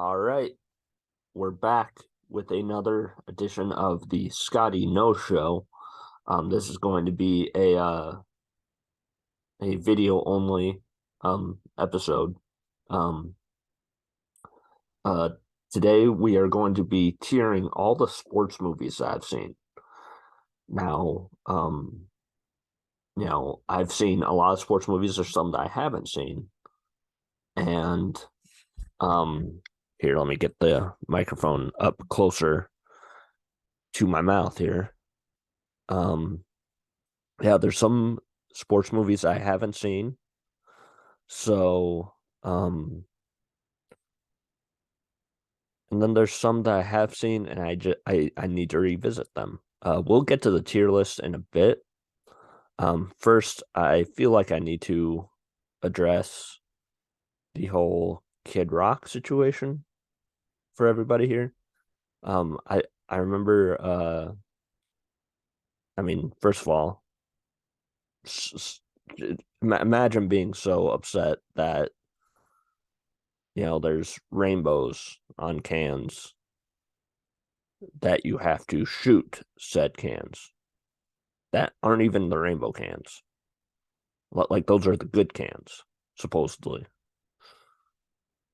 All right, we're back with another edition of the Scotty No Show. This is going to be a video only episode. Um, uh, Today we are going to be tiering all the sports movies I've seen. Now, I've seen a lot of sports movies. There's some that I haven't seen, and um, here, let me get the microphone up closer to my mouth here. Um, yeah, there's some sports movies I haven't seen. So, and then there's some that I have seen and I need to revisit them. We'll get to the tier list in a bit. First, I feel like I need to address the whole Kid Rock situation for everybody here. I remember first of all, s- imagine being so upset that there's rainbows on cans that you have to shoot said cans that aren't even the rainbow cans. Like those are the good cans, supposedly.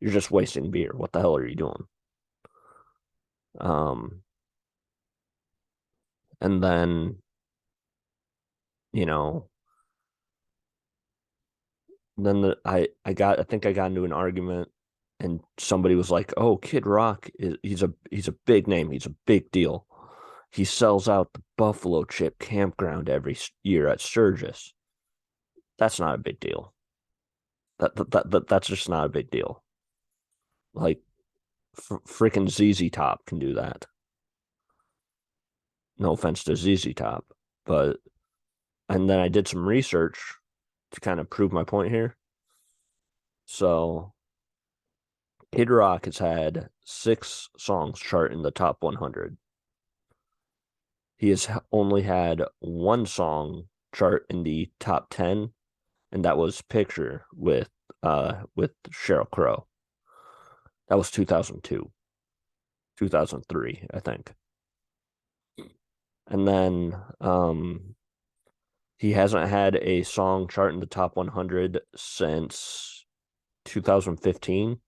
You're just wasting beer. What the hell are you doing? Um, and then, you know, I think I got into an argument and somebody was like, "Oh, Kid Rock is he's a big name. He's a big deal. He sells out the Buffalo Chip campground every year at Sturgis." That's not a big deal. That's just not a big deal. Like freaking ZZ Top can do that. No offense to ZZ Top, but and then I did some research to kind of prove my point here. So Kid Rock has had 6 songs chart in the top 100. He has only had one song chart in the top 10, and that was "Picture" with Sheryl Crow. That was 2002, 2003, I think. And then he hasn't had a song chart in the top 100 since 2015.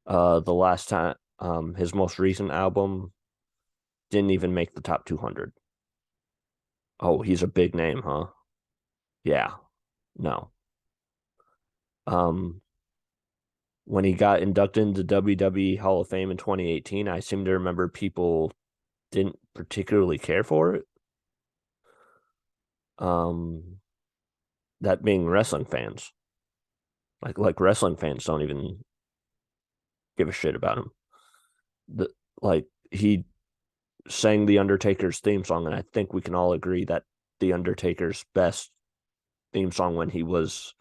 The last time his most recent album didn't even make the top 200. Oh, he's a big name, huh? Yeah. No. Um when he got inducted into WWE Hall of Fame in 2018, I seem to remember people didn't particularly care for it. Um that being wrestling fans. Like wrestling fans don't even give a shit about him. The like he sang the Undertaker's theme song, and I think we can all agree that the Undertaker's best theme song when he was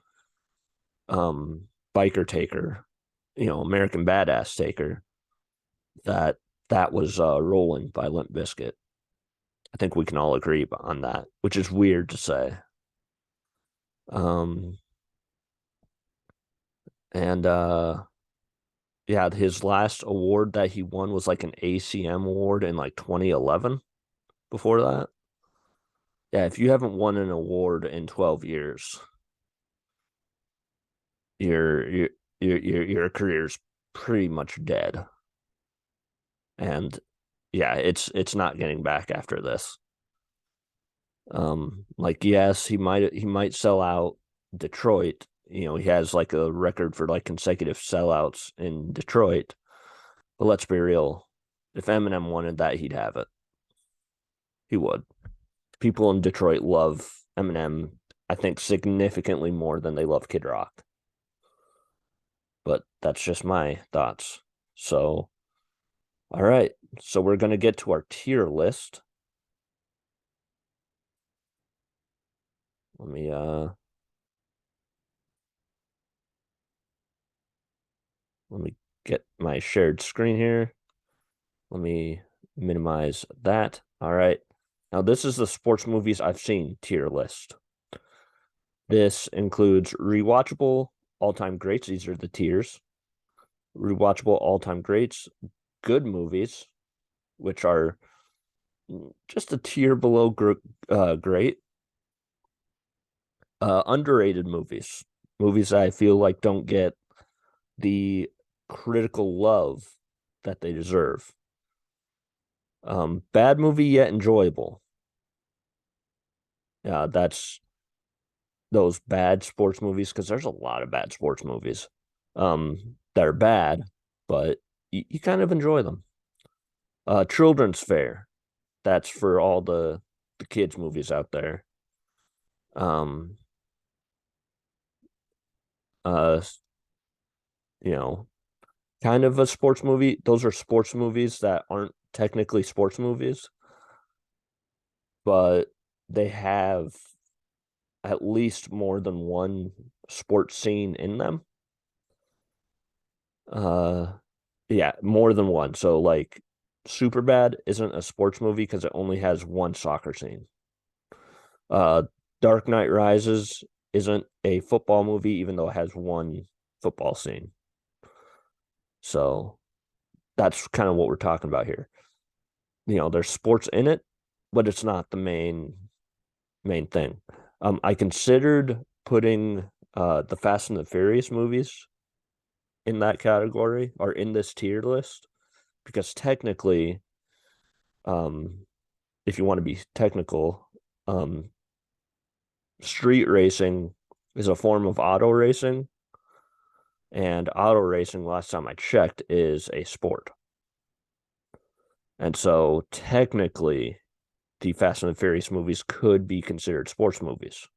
um Biker Taker, American Badass Taker, that that was Rolling by Limp Bizkit. I think we can all agree on that, which is weird to say. Um and Yeah, his last award that he won was like an ACM award in like 2011 before that. Yeah, if you haven't won an award in 12 years, your your your career's pretty much dead. And yeah, it's not getting back after this. Like yes, he might sell out Detroit. He has like a record for like consecutive sellouts in Detroit. But let's be real. If Eminem wanted that, he'd have it. He would. People in Detroit love Eminem, I think, significantly more than they love Kid Rock. But that's just my thoughts. So, all right. So we're gonna get to our tier list. Let me let me get my shared screen here. Let me minimize that. All right. Now this is the sports movies I've seen tier list. This includes rewatchable, all-time greats. These are the tiers. rewatchable all-time greats, good movies, which are just a tier below great, underrated movies, movies that I feel like don't get the critical love that they deserve. Bad movie yet enjoyable. That's those bad sports movies because there's a lot of bad sports movies that are bad, but you kind of enjoy them. Children's Fair. That's for all the kids movies out there. Um, uh, you know, kind of a sports movie. Those are sports movies that aren't technically sports movies, but they have at least more than one sports scene in them. Uh, yeah, more than one. So like Superbad isn't a sports movie because it only has one soccer scene. Uh, Dark Knight Rises isn't a football movie, even though it has one football scene. So that's kind of what we're talking about here. There's sports in it, but it's not the main thing. I considered putting the Fast and the Furious movies in that category or in this tier list because technically, um, if you want to be technical, um, street racing is a form of auto racing, and auto racing, last time I checked, is a sport. And so technically, the Fast and the Furious movies could be considered sports movies.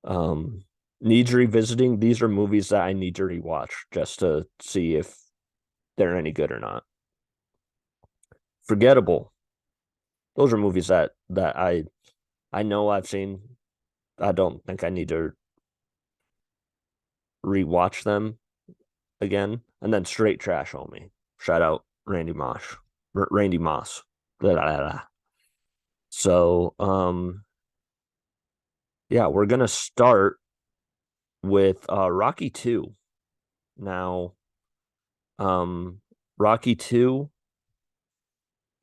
Um, Needs revisiting. These are movies that I need to rewatch just to see if they're any good or not. Forgettable. Those are movies that I know I've seen. I don't think I need to rewatch them again. And then straight trash on me. Shout out Randy Moss. Randy Moss. Blah, blah, blah. So, yeah, we're gonna start with Rocky 2. Now, um, Rocky 2,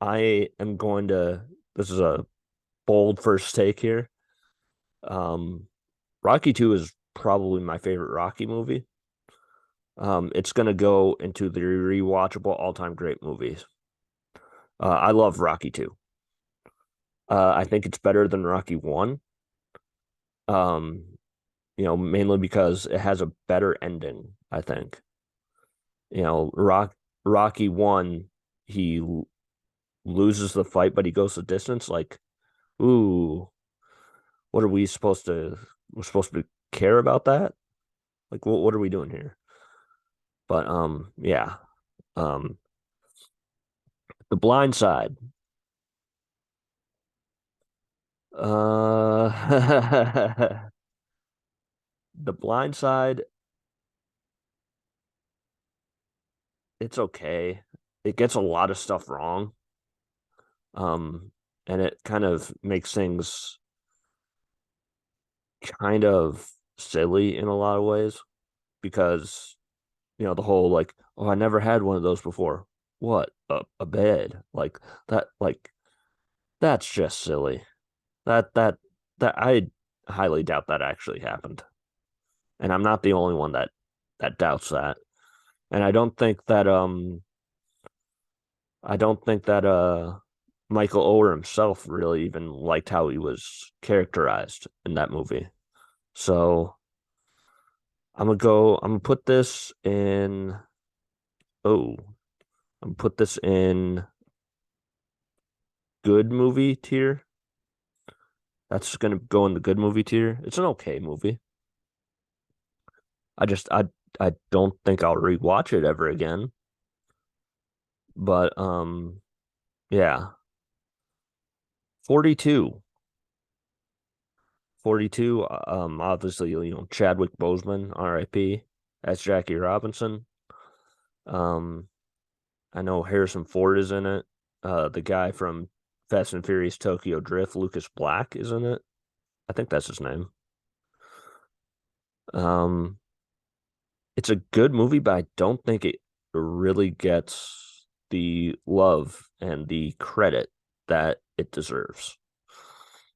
I am going to this is a bold first take here. Um, Rocky 2 is probably my favorite Rocky movie. It's gonna go into the rewatchable all-time great movies. I love Rocky 2. I think it's better than Rocky 1. Um, mainly because it has a better ending, I think. Rocky 1, he loses the fight, but he goes the distance. Like, ooh, what are we supposed to? We're supposed to care about that? Like, what are we doing here? But yeah. Um, The Blind Side. Uh, The Blind Side. It's okay. It gets a lot of stuff wrong. Um, and it kind of makes things kind of silly in a lot of ways because the whole like, oh, I never had one of those before. What? A bed? Like that's just silly. That I highly doubt that actually happened. And I'm not the only one that doubts that. And I don't think that Michael Oher himself really even liked how he was characterized in that movie. So I'm gonna put this in oh, I'm gonna put this in good movie tier. That's gonna go in the good movie tier. It's an okay movie. I just I don't think I'll rewatch it ever again. But yeah. 42. 42, obviously, Chadwick Boseman, RIP. That's Jackie Robinson. Um, I know Harrison Ford is in it. The guy from Fast and Furious Tokyo Drift, Lucas Black, is in it. I think that's his name. Um, it's a good movie, but I don't think it really gets the love and the credit that it deserves.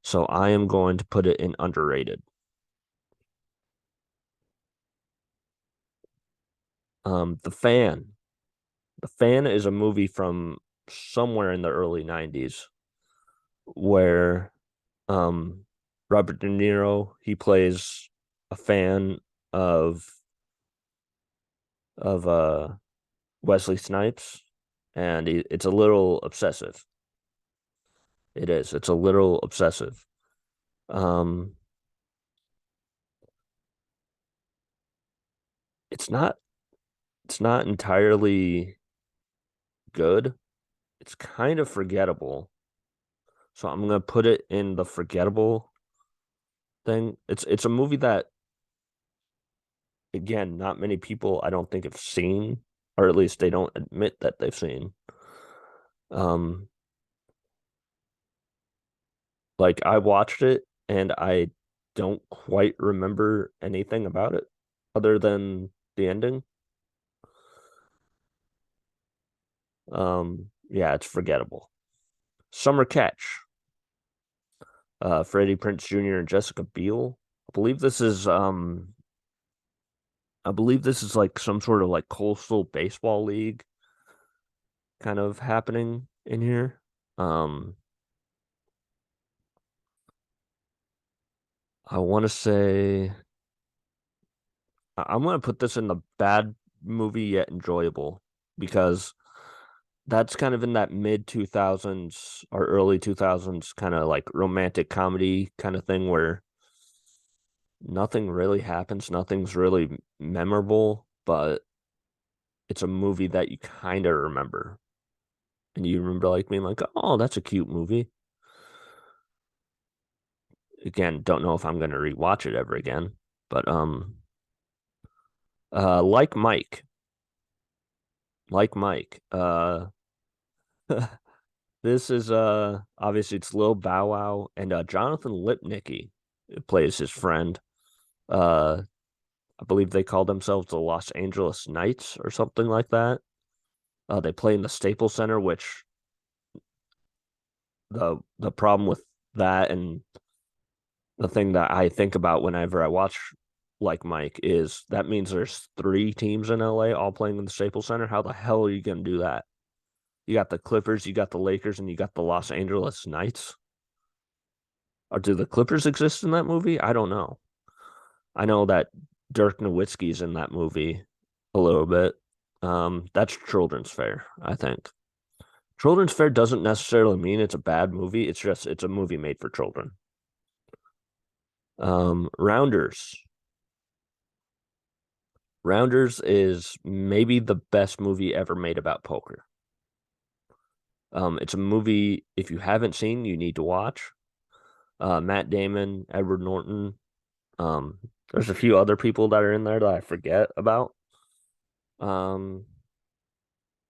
So I am going to put it in underrated. The Fan. The Fan is a movie from somewhere in the early 90s where um Robert De Niro, he plays a fan of of Wesley Snipes, and it's a little obsessive. It is. It's a little obsessive. Um, it's not it's not entirely good. It's kind of forgettable. So I'm gonna put it in the forgettable thing. It's a movie that, again, not many people I don't think have seen, or at least they don't admit that they've seen. Um, like I watched it and I don't quite remember anything about it other than the ending. Yeah, it's forgettable. Summer Catch, Freddie Prince Jr. and Jessica Biel. I believe this is I believe this is like some sort of like coastal baseball league kind of happening in here. Um, I want to say I'm going to put this in the bad movie yet enjoyable because that's kind of in that mid 2000s or early 2000s kind of like romantic comedy kind of thing where nothing really happens, nothing's really memorable, but it's a movie that you kind of remember. And you remember like being like, "Oh, that's a cute movie." Again, don't know if I'm going to rewatch it ever again, but like Mike, like Mike. This is obviously it's Lil Bow Wow and Jonathan Lipnicki plays his friend. Uh I believe they call themselves the Los Angeles Knights or something like that. They play in the Staples Center, which the problem with that and the thing that I think about whenever I watch like Mike is that means there's three teams in LA all playing in the Staples Center. How the hell are you gonna do that? You got the Clippers, you got the Lakers, and you got the Los Angeles Knights. Or do the Clippers exist in that movie? I don't know. I know that Dirk Nowitzki's in that movie a little bit. That's children's fare, I think. Children's fare doesn't necessarily mean it's a bad movie. It's just it's a movie made for children. Rounders. Rounders is maybe the best movie ever made about poker. It's a movie if you haven't seen, you need to watch. Matt Damon, Edward Norton. Um, there's a few other people that are in there that I forget about. Um,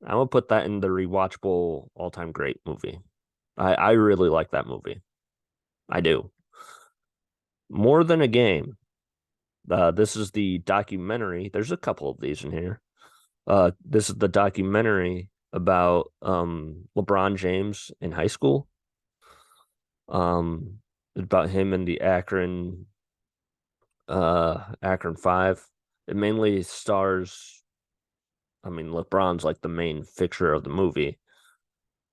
I'm gonna put that in the rewatchable all-time great movie. I really like that movie. I do. More Than a Game. This is the documentary. There's a couple of these in here. This is the documentary about LeBron James in high school. Um, about him in the Akron Five. It mainly stars, I mean, LeBron's like the main fixture of the movie,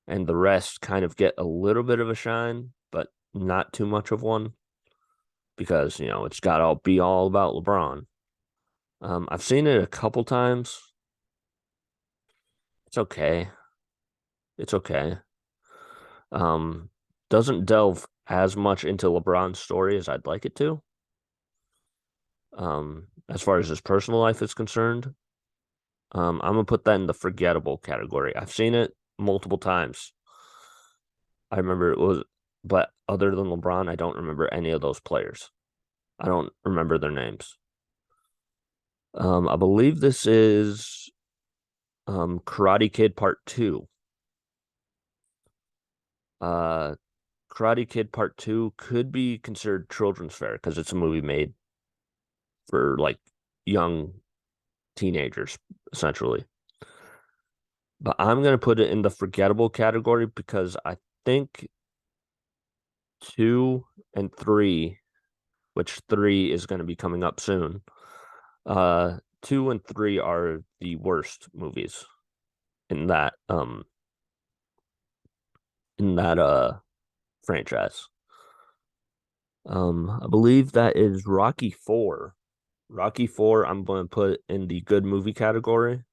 and the rest kind of get a little bit of a shine, but not too much of one because, it's got all be all about LeBron. I've seen it a couple times. It's okay. It's okay. Um, doesn't delve as much into LeBron's story as I'd like it to. As far as his personal life is concerned, I'm gonna put that in the forgettable category. I've seen it multiple times. I remember it was, but other than LeBron, I don't remember any of those players. I don't remember their names. I believe this is Karate Kid Part Two. Uh, Karate Kid Part Two could be considered children's fare because it's a movie made for like young teenagers essentially. But I'm gonna put it in the forgettable category because I think two and three, which three is gonna be coming up soon. Two and three are the worst movies in that franchise. I believe that is Rocky 4. Rocky 4, I'm going to put in the good movie category.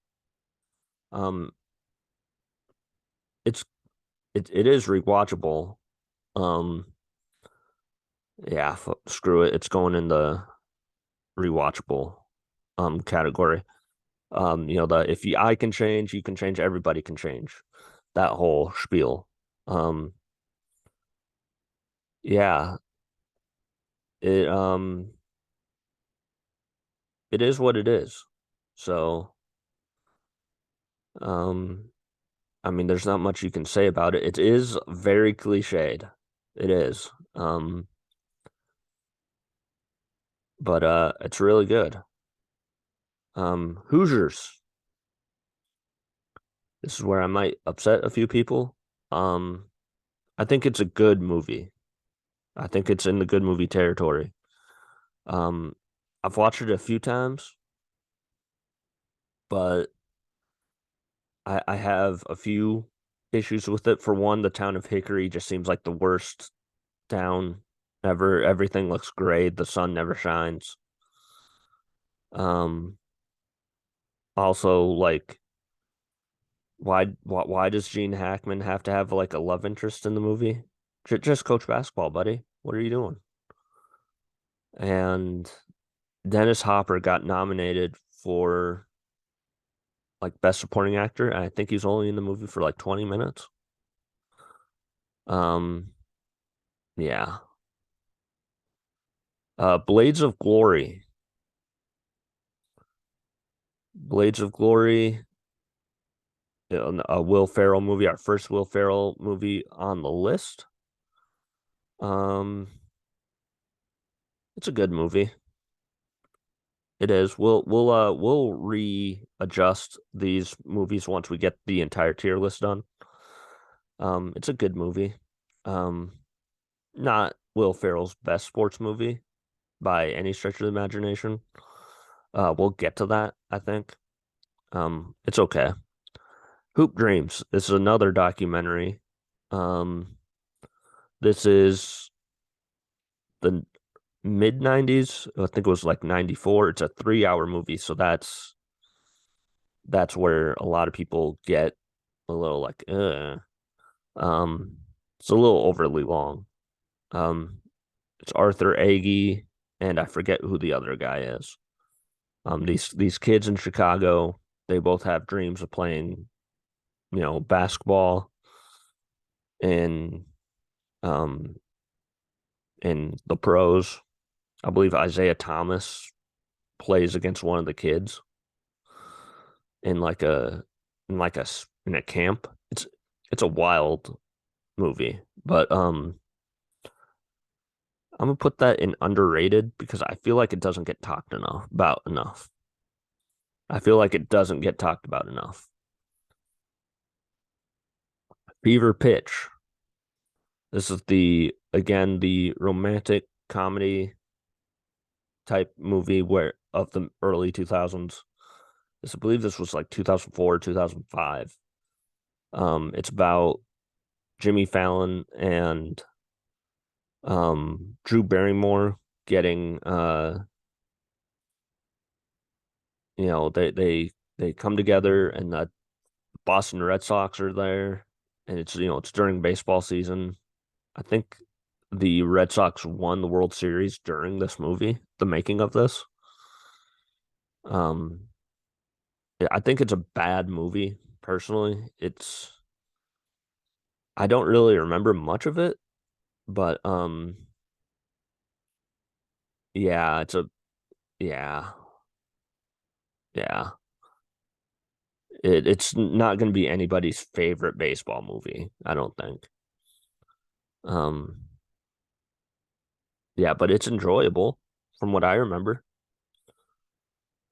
Um, it's it is rewatchable. Um, yeah, screw it. It's going in the rewatchable category. The if you I can change, you can change, everybody can change. That whole spiel. Um, yeah, it it is what it is. So, um, I mean, there's not much you can say about it. It is very cliched. It is. But it's really good. Hoosiers. This is where I might upset a few people. Um, I think it's a good movie. I think it's in the good movie territory. Um, I've watched it a few times, but I have a few issues with it. For one, the town of Hickory just seems like the worst town ever. Everything looks gray. The sun never shines. Um, Also, like, why does Gene Hackman have to have like a love interest in the movie? Just coach basketball, buddy. What are you doing? And Dennis Hopper got nominated for like best supporting actor. And I think he's only in the movie for like 20 minutes. Um, yeah. Blades of Glory. Blades of Glory, a Will Ferrell movie, our first Will Ferrell movie on the list. Um, it's a good movie. It is. We'll readjust these movies once we get the entire tier list done. It's a good movie. Um, Not Will Ferrell's best sports movie by any stretch of the imagination. We'll get to that, I think. It's okay. Hoop Dreams. This is another documentary. Um, this is the mid 90s. I think it was like 94. It's a 3 hour movie, so that's where a lot of people get a little like, it's a little overly long. Um, it's Arthur Agee, and I forget who the other guy is. These kids in Chicago, they both have dreams of playing, basketball in um in the pros. I believe Isaiah Thomas plays against one of the kids in like a in a camp. It's a wild movie, but I'm gonna put that in underrated because I feel like it doesn't get talked enough. I feel like it doesn't get talked about enough. Fever Pitch. This is the romantic comedy type movie where of the early 2000s. I believe this was like 2004, 2005. It's about Jimmy Fallon and Drew Barrymore getting they come together and the Boston Red Sox are there and it's during baseball season. I think the Red Sox won the World Series during this movie, the making of this. Um yeah, I think it's a bad movie personally. I don't really remember much of it, but yeah, yeah, yeah. It's not going to be anybody's favorite baseball movie, I don't think. Um yeah, but it's enjoyable from what I remember.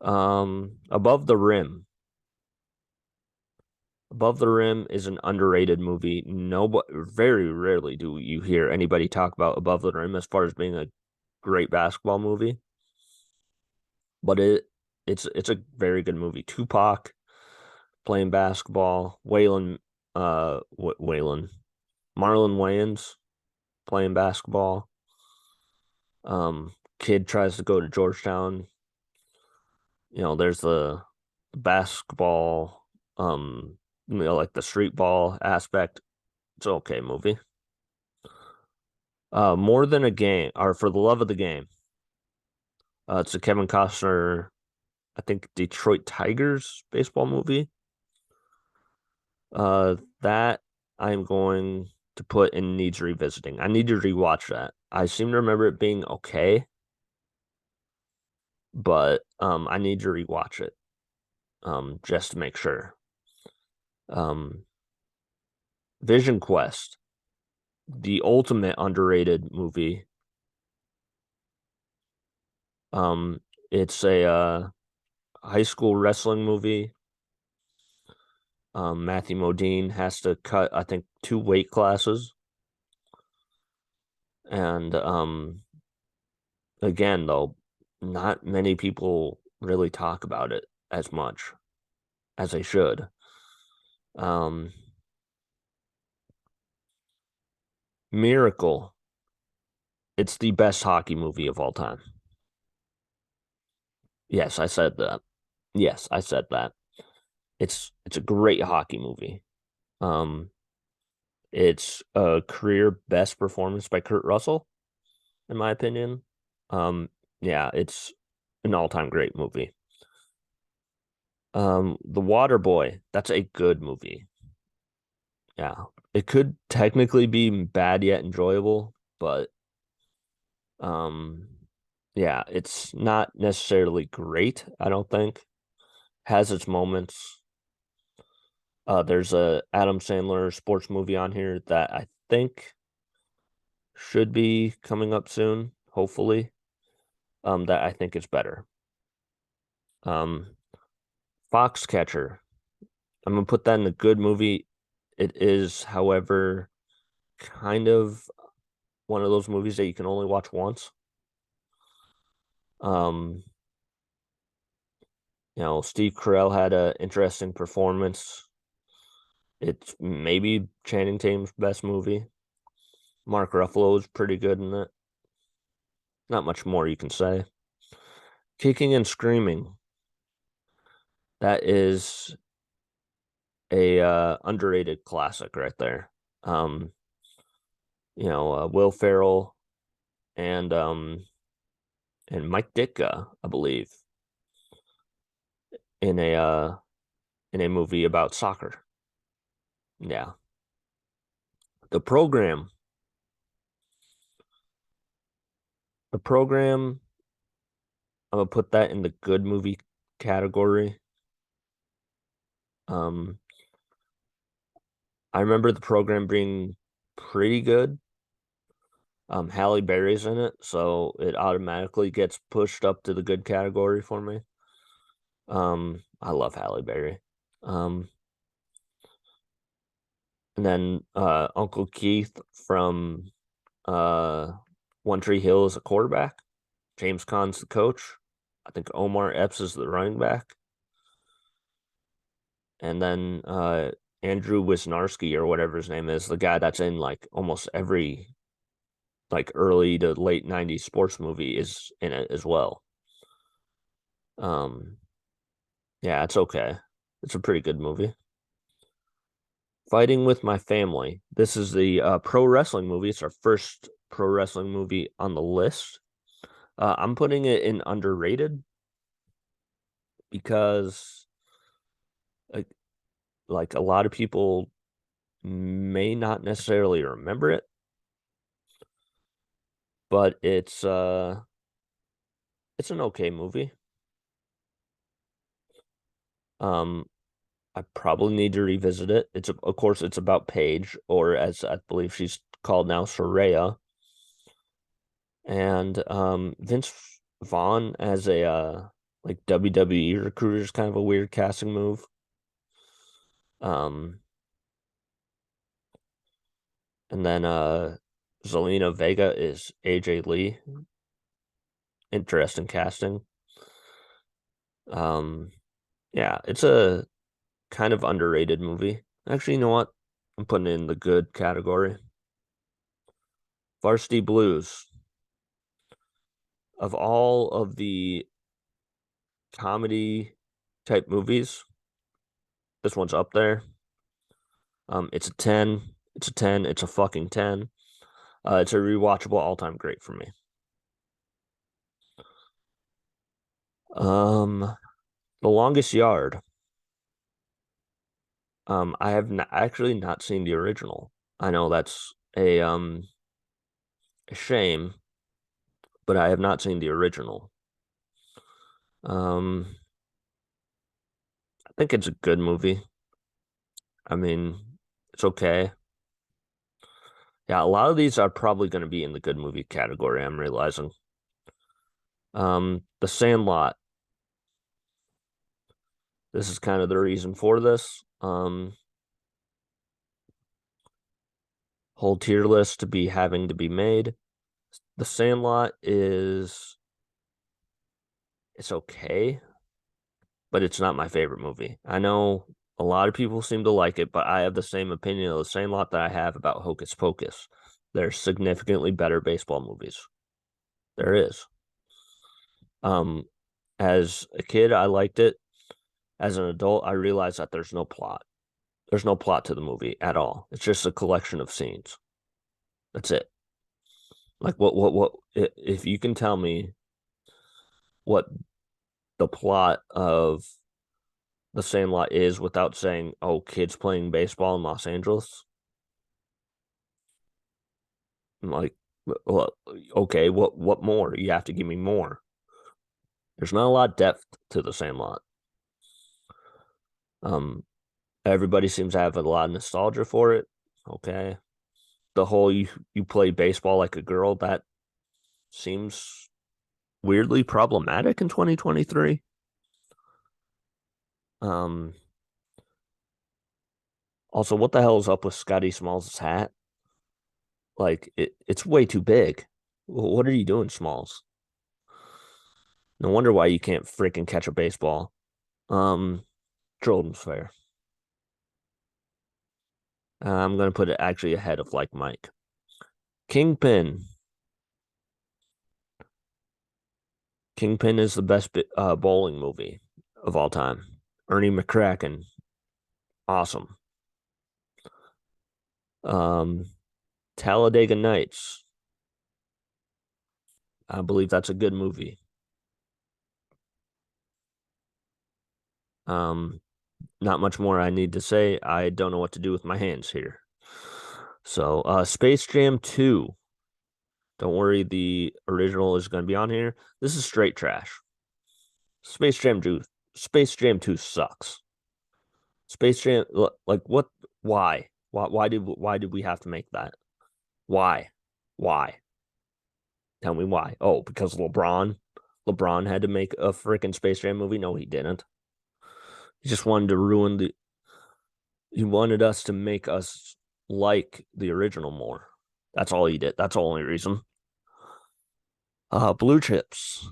Above the Rim. Above the Rim is an underrated movie. Nobody, very rarely do you hear anybody talk about Above the Rim as far as being a great basketball movie, but it's a very good movie. Tupac playing basketball, Waylon, Marlon Wayans playing basketball. Kid tries to go to Georgetown. There's the basketball, like the street ball aspect. It's an okay movie. More Than a Game, or For the Love of the Game. It's a Kevin Costner, I think Detroit Tigers baseball movie. That I'm going to put in needs revisiting. I need to rewatch that. I seem to remember it being okay, but I need to rewatch it just to make sure. Um, Vision Quest, the ultimate underrated movie. Um, it's a high school wrestling movie. Matthew Modine has to cut, I think, two weight classes. And again, though, not many people really talk about it as much as they should. Um, Miracle, it's the best hockey movie of all time. Yes, I said that. Yes, I said that. It's a great hockey movie. Um, it's a career best performance by Kurt Russell, in my opinion. Um, yeah, it's an all-time great movie. The Water Boy, that's a good movie. Yeah. It could technically be bad yet enjoyable, but um yeah, it's not necessarily great, I don't think. Has its moments. There's a Adam Sandler sports movie on here that I think should be coming up soon, hopefully. That I think is better. Um, Foxcatcher. I'm gonna put that in a good movie. It is, however, kind of one of those movies that you can only watch once. Um, Steve Carell had an interesting performance. It's maybe Channing Tatum's best movie. Mark Ruffalo is pretty good in it. Not much more you can say. Kicking and Screaming. That is a underrated classic right there. Um, Will Ferrell and Mike Ditka, I believe, in a movie about soccer. Yeah. The program. The program, I'm gonna put that in the good movie category. Um, I remember the program being pretty good. Halle Berry's in it, so it automatically gets pushed up to the good category for me. I love Halle Berry. Um, and then Uncle Keith from One Tree Hill is a quarterback. James Caan's the coach. I think Omar Epps is the running back. And then Andrew Wisnarski or whatever his name is, the guy that's in like almost every like early to late 90s sports movie is in it as well. Um yeah, it's okay. It's a pretty good movie. Fighting with My Family. This is the pro wrestling movie. It's our first pro wrestling movie on the list. I'm putting it in underrated because like, like a lot of people may not necessarily remember it, but it's an okay movie. Um, I probably need to revisit it. Of course, it's about Paige, or as I believe she's called now, Soraya, and Vince Vaughn as a Like WWE recruiter is kind of a weird casting move. Um, and then Zelina Vega is AJ Lee. Interesting casting. Um, yeah, it's a kind of underrated movie. Actually, you know what? I'm putting it in the good category. Varsity Blues. Of all of the comedy type movies, this one's up there. It's a 10. It's a 10. It's a fucking 10. It's a rewatchable all-time great for me. Um, The Longest Yard. I have actually not seen the original. I know that's a shame, but I have not seen the original. Um, I think it's a good movie. I mean, it's okay. Yeah, a lot of these are probably going to be in the good movie category, I'm realizing. The Sandlot. This is kind of the reason for this. Whole tier list to be having to be made. The Sandlot is it's okay, but it's not my favorite movie. I know a lot of people seem to like it, but I have the same opinion of the Sandlot that I have about Hocus Pocus. There's significantly better baseball movies. There is. Um, as a kid, I liked it. As an adult, I realized that there's no plot. There's no plot to the movie at all. It's just a collection of scenes. That's it. Like what if you can tell me what the plot of The Sandlot is without saying, "Oh, kids playing baseball in Los Angeles." I'm like, well, okay, what more? You have to give me more. There's not a lot of depth to The Sandlot. Um, Everybody seems to have a lot of nostalgia for it. Okay, the whole you play baseball like a girl, that seems weirdly problematic in 2023. Um, Also, what the hell is up with Scotty Smalls' hat? Like it's way too big. What are you doing, Smalls? No wonder why you can't freaking catch a baseball. Um, Jordan's fair. I'm gonna put it actually ahead of like Mike. Kingpin. Kingpin is the best bowling movie of all time. Ernie McCracken, awesome. Um, Talladega Nights. I believe that's a good movie. Um, Not much more I need to say. I don't know what to do with my hands here. So, Space Jam 2. Don't worry, the original is going to be on here. This is straight trash. Space Jam 2. Space Jam 2 sucks. Space Jam, like what? Why? Why did we have to make that? Why? Why? Tell me why. Oh, because LeBron. LeBron had to make a freaking Space Jam movie. No, he didn't. He just wanted to ruin the. He wanted us to make us like the original more. That's all he did. That's the only reason. Blue Chips.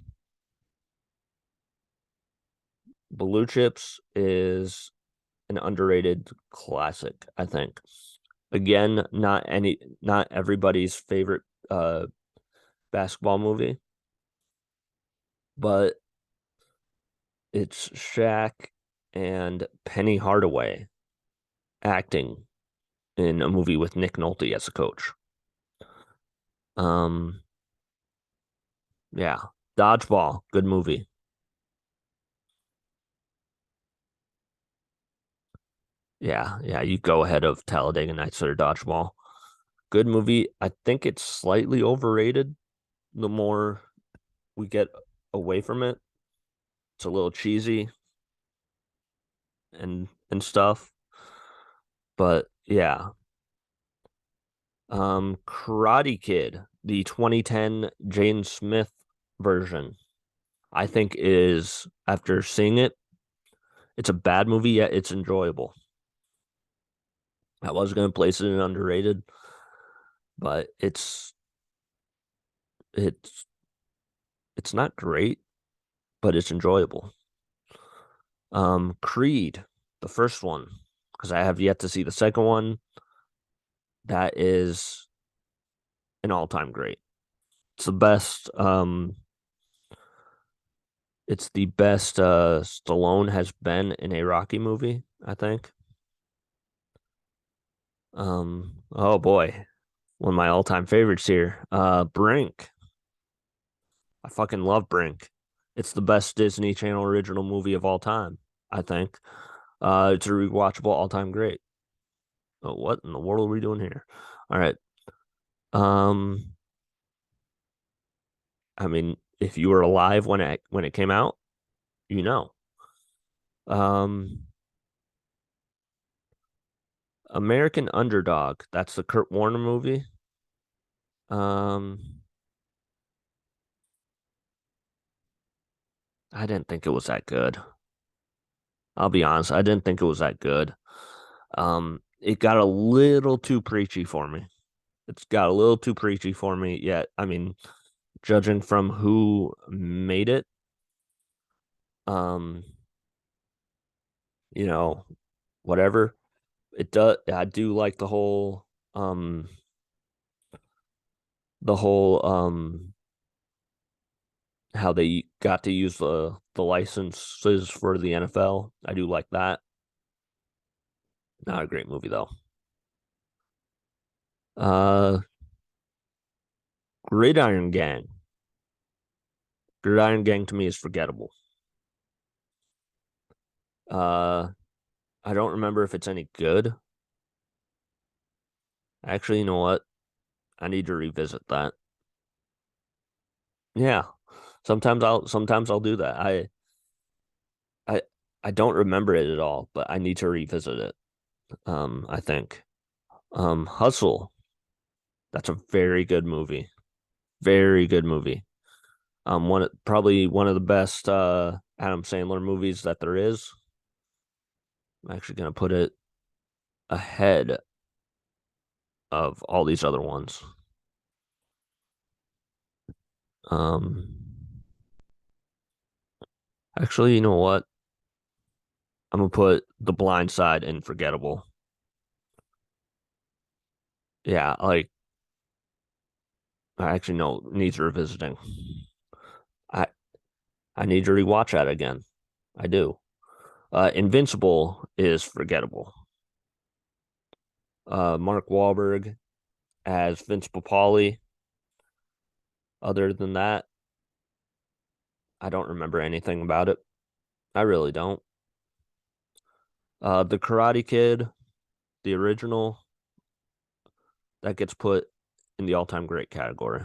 Blue Chips is an underrated classic, I think. Again, not everybody's favorite basketball movie, but it's Shaq and Penny Hardaway acting in a movie with Nick Nolte as a coach. Um, yeah, Dodgeball, good movie. Yeah, you go ahead of Talladega Nights or Dodgeball. Good movie. I think it's slightly overrated the more we get away from it. It's a little cheesy and stuff. But yeah. Karate Kid, the 2010 Jane Smith version. I think is after seeing it, it's a bad movie, yet it's enjoyable. I was gonna place it in underrated, but it's it's not great, but it's enjoyable. Creed, the first one, because I have yet to see the second one. That is an all-time great. It's the best. It's the best Stallone has been in a Rocky movie, I think. Oh boy, one of my all-time favorites here. Brink. I fucking love Brink. It's the best Disney Channel original movie of all time, I think. It's a rewatchable all-time great. Oh, what in the world are we doing here? All right. Um, I mean, if you were alive when it came out, you know. Um, American Underdog. That's the Kurt Warner movie. Um, I didn't think it was that good. I'll be honest, I didn't think it was that good. It got a little too preachy for me. It's got a little too preachy for me. Yet, I mean, judging from who made it, um, you know, whatever. It does. I do like um, the whole how they got to use the licenses for the NFL. I do like that. Not a great movie though. Uh, Gridiron Gang. Gridiron Gang to me is forgettable. Uh, I don't remember if it's any good. Actually, you know what? I need to revisit that. Yeah. Sometimes I'll do that. I I don't remember it at all, but I need to revisit it. I think. Hustle. That's a very good movie. Very good movie. Probably one of the best Adam Sandler movies that there is. I'm actually gonna put it ahead of all these other ones. Um, Actually, you know what? I'm gonna put The Blind Side in forgettable. Yeah, like I actually know needs revisiting. I I need to rewatch that again. I do. Invincible is forgettable. Mark Wahlberg as Vince Papali. Other than that, I don't remember anything about it. I really don't. The Karate Kid, the original, that gets put in the all-time great category.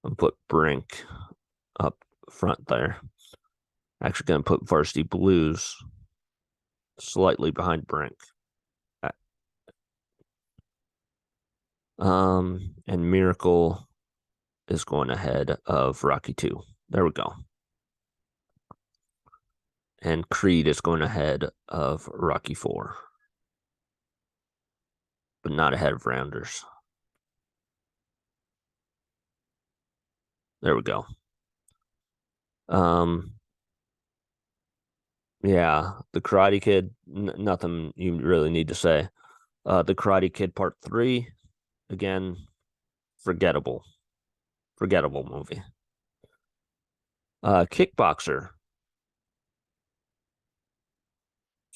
I'm put Brink up front there. Actually, gonna put Varsity Blues slightly behind Brink. And Miracle is going ahead of Rocky 2. There we go. And Creed is going ahead of Rocky 4, but not ahead of Rounders. There we go. Um, yeah, The Karate Kid, nothing you really need to say. The Karate Kid Part 3, again, forgettable. Forgettable movie. Kickboxer.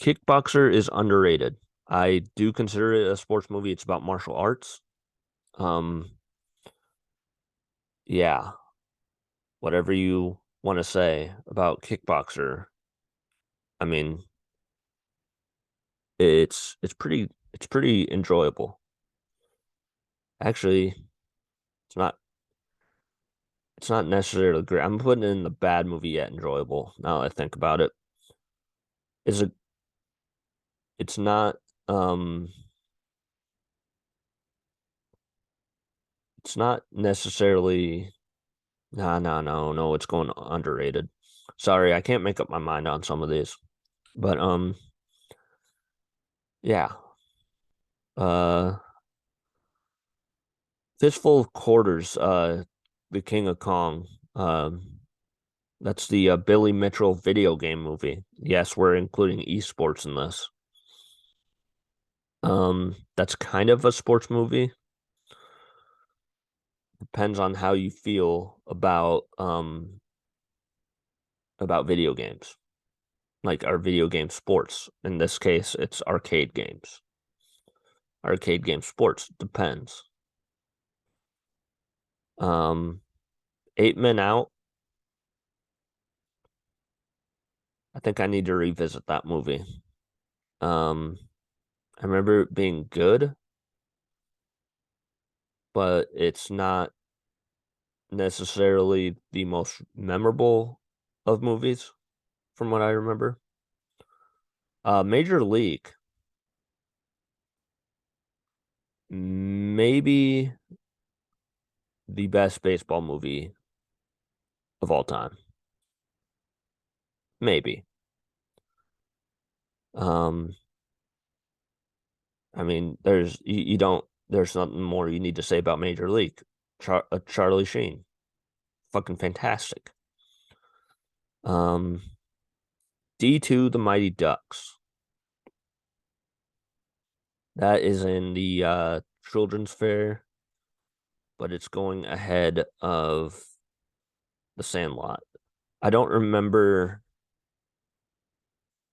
Kickboxer is underrated. I do consider it a sports movie. It's about martial arts. Um, yeah, whatever you want to say about Kickboxer, I mean, it's pretty enjoyable. Actually, it's not it's not necessarily great. I'm putting it in the bad movie yet enjoyable now that I think about it. Is it it's not um it's not necessarily Nah, nah, no, it's going underrated. Sorry, I can't make up my mind on some of these. But yeah. Uh Fistful of Quarters, The King of Kong. That's the Billy Mitchell video game movie. Yes, we're including esports in this. That's kind of a sports movie. Depends on how you feel about video games. Like our video game sports. In this case, it's arcade games. Arcade game sports depends. Um, Eight Men Out. I think I need to revisit that movie. Um, I remember it being good, but it's not necessarily the most memorable of movies from what I remember. Major League, maybe the best baseball movie of all time. Maybe. Um, I mean, you don't there's nothing more you need to say about Major League. Charlie Sheen, fucking fantastic. Um, D2 The Mighty Ducks. That is in the children's fair, but it's going ahead of The Sandlot. I don't remember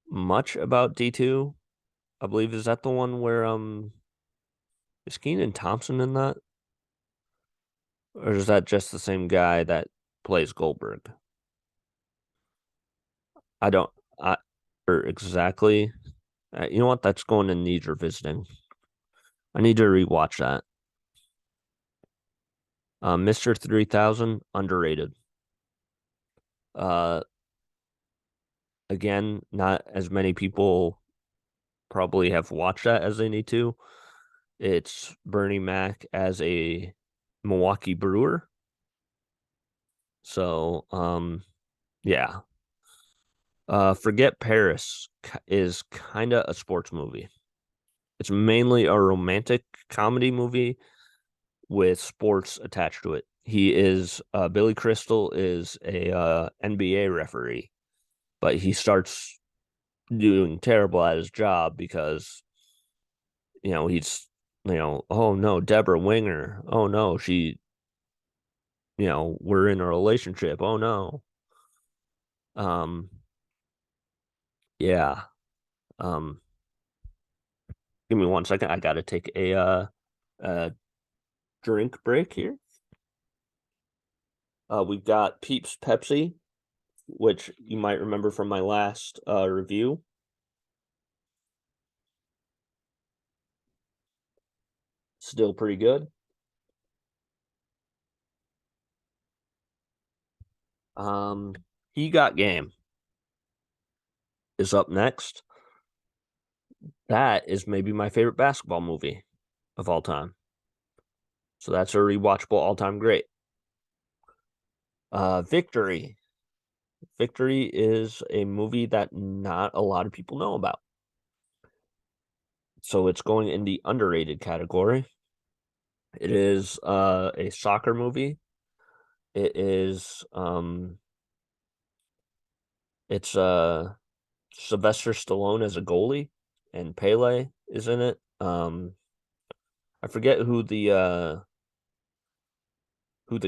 much about D2. I believe is that the one where is Kenan Thompson in that? Or is that just the same guy that plays Goldberg? I don't I or exactly. You know what? That's going to need revisiting. I need to rewatch that. Mr. 3000 underrated. Uh Again, not as many people probably have watched that as they need to. It's Bernie Mac as a Milwaukee Brewer. So, yeah. Forget Paris is kind of a sports movie. It's mainly a romantic comedy movie with sports attached to it. He is Billy Crystal is a NBA referee, but he starts doing terrible at his job because he's oh no, Deborah Winger, oh no, she we're in a relationship, oh no. Um, yeah. Um, Give me 1 second. I gotta take a drink break here. We've got Peeps Pepsi, which you might remember from my last review. Still pretty good. Um, He Got Game is up next. That is maybe my favorite basketball movie of all time. So that's a rewatchable all-time great. Victory. Victory is a movie that not a lot of people know about. So it's going in the underrated category. It is a soccer movie. It is it's Sylvester Stallone as a goalie and Pele is in it. I forget who the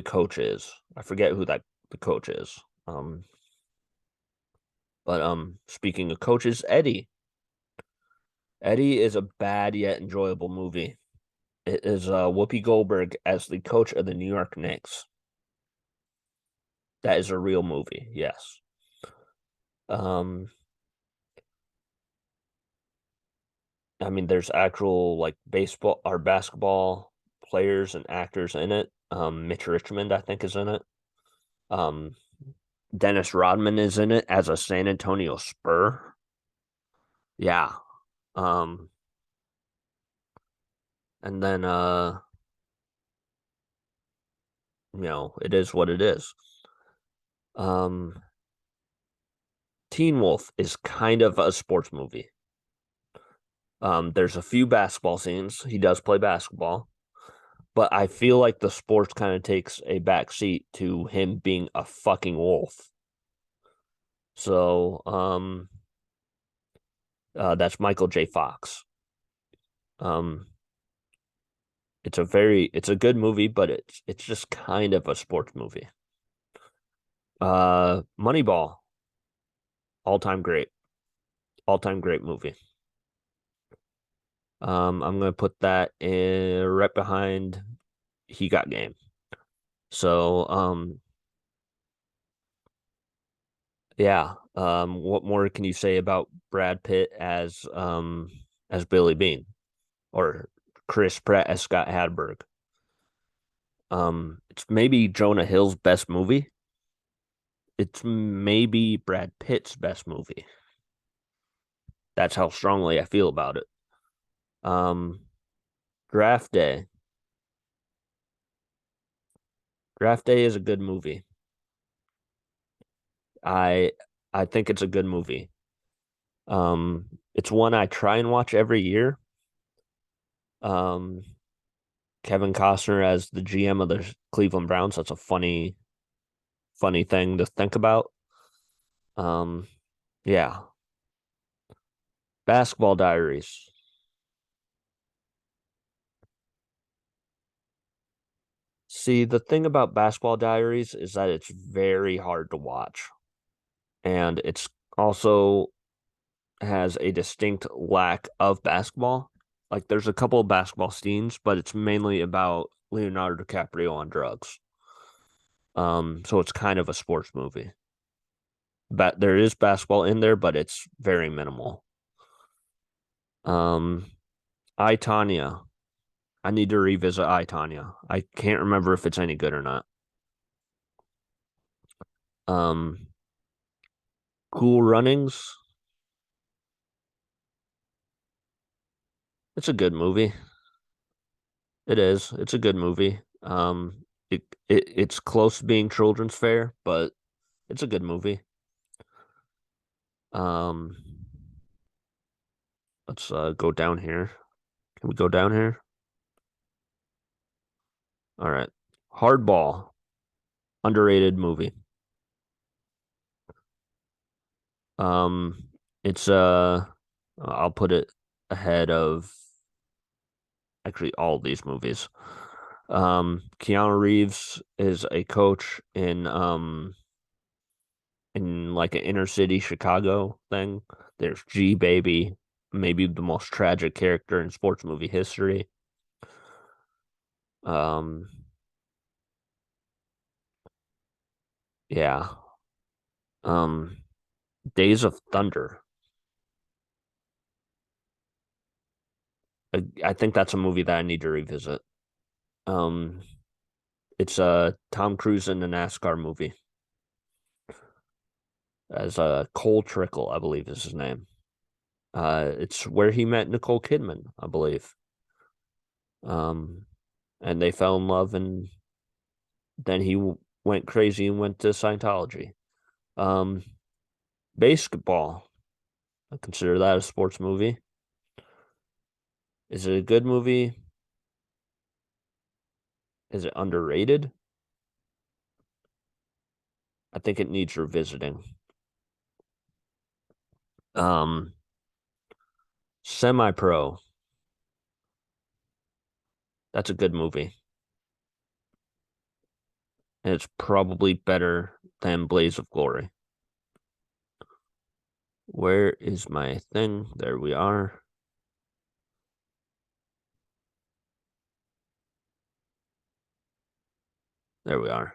coach is. I forget who that the coach is. But speaking of coaches, Eddie. Eddie is a bad yet enjoyable movie. It is Whoopi Goldberg as the coach of the New York Knicks. That is a real movie, yes. Um, I mean, there's actual like baseball or basketball players and actors in it. Mitch Richmond, I think, is in it. Um, Dennis Rodman is in it as a San Antonio Spur. Yeah. Um, and then it is what it is. Um, Teen Wolf is kind of a sports movie. There's a few basketball scenes. He does play basketball, but I feel like the sports kind of takes a back seat to him being a fucking wolf. So, that's Michael J. Fox. Um, it's a good movie, but it's just kind of a sports movie. Moneyball, all time great, all time great movie. I'm gonna put that in right behind He Got Game. So, yeah. What more can you say about Brad Pitt as Billy Bean or Chris Pratt as Scott Hadberg? It's maybe Jonah Hill's best movie. It's maybe Brad Pitt's best movie. That's how strongly I feel about it. Um, Draft Day. Draft Day is a good movie. I I think it's a good movie. It's one I try and watch every year. Um, Kevin Costner as the GM of the Cleveland Browns. That's a funny thing to think about. Um, yeah. Basketball Diaries. See, the thing about Basketball Diaries is that it's very hard to watch. And it's also has a distinct lack of basketball. Like there's a couple of basketball scenes, but it's mainly about Leonardo DiCaprio on drugs. So it's kind of a sports movie. But there is basketball in there, but it's very minimal. Um, I Tanya. I need to revisit I Tanya. I can't remember if it's any good or not. Um, Cool Runnings. It's a good movie. It is. It's a good movie. It's close to being children's fare, but it's a good movie. Um, let's go down here. Can we go down here? All right. Hardball, underrated movie. Um, it's I'll put it ahead of actually all of these movies. Keanu Reeves is a coach in like an inner city Chicago thing. There's G Baby, maybe the most tragic character in sports movie history. Um, yeah. Um, Days of Thunder. I think that's a movie that I need to revisit. Um, it's Tom Cruise in the NASCAR movie as Cole Trickle, I believe is his name. It's where he met Nicole Kidman, I believe. Um, and they fell in love, and then went crazy and went to Scientology. Um, Basketball. I consider that a sports movie. Is it a good movie? Is it underrated? I think it needs revisiting. Um, Semi Pro. That's a good movie. And it's probably better than Blaze of Glory. Where is my thing? There we are. There we are.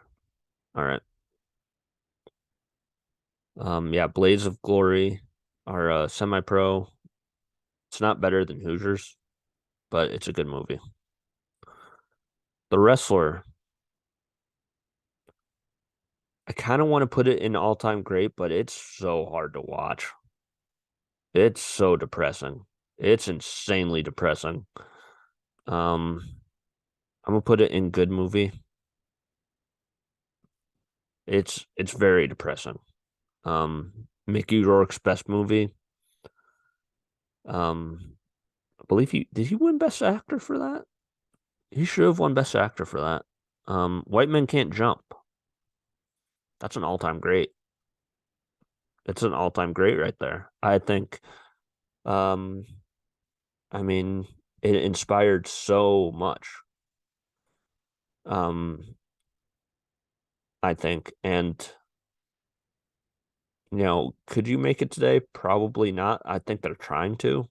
All right. Yeah, Blaze of Glory are semi pro. It's not better than Hoosiers, but it's a good movie. The Wrestler. I kind of want to put it in all time great, but it's so hard to watch. It's so depressing. It's insanely depressing. Um, I'm gonna put it in good movie. It's very depressing. Mickey Rourke's best movie. I believe he did he win Best Actor for that? He should have won Best Actor for that. White Men Can't Jump. That's an all-time great. It's an all-time great right there. I think. Um, I mean, it inspired so much. Um, I think, and could you make it today? Probably not. I think they're trying to.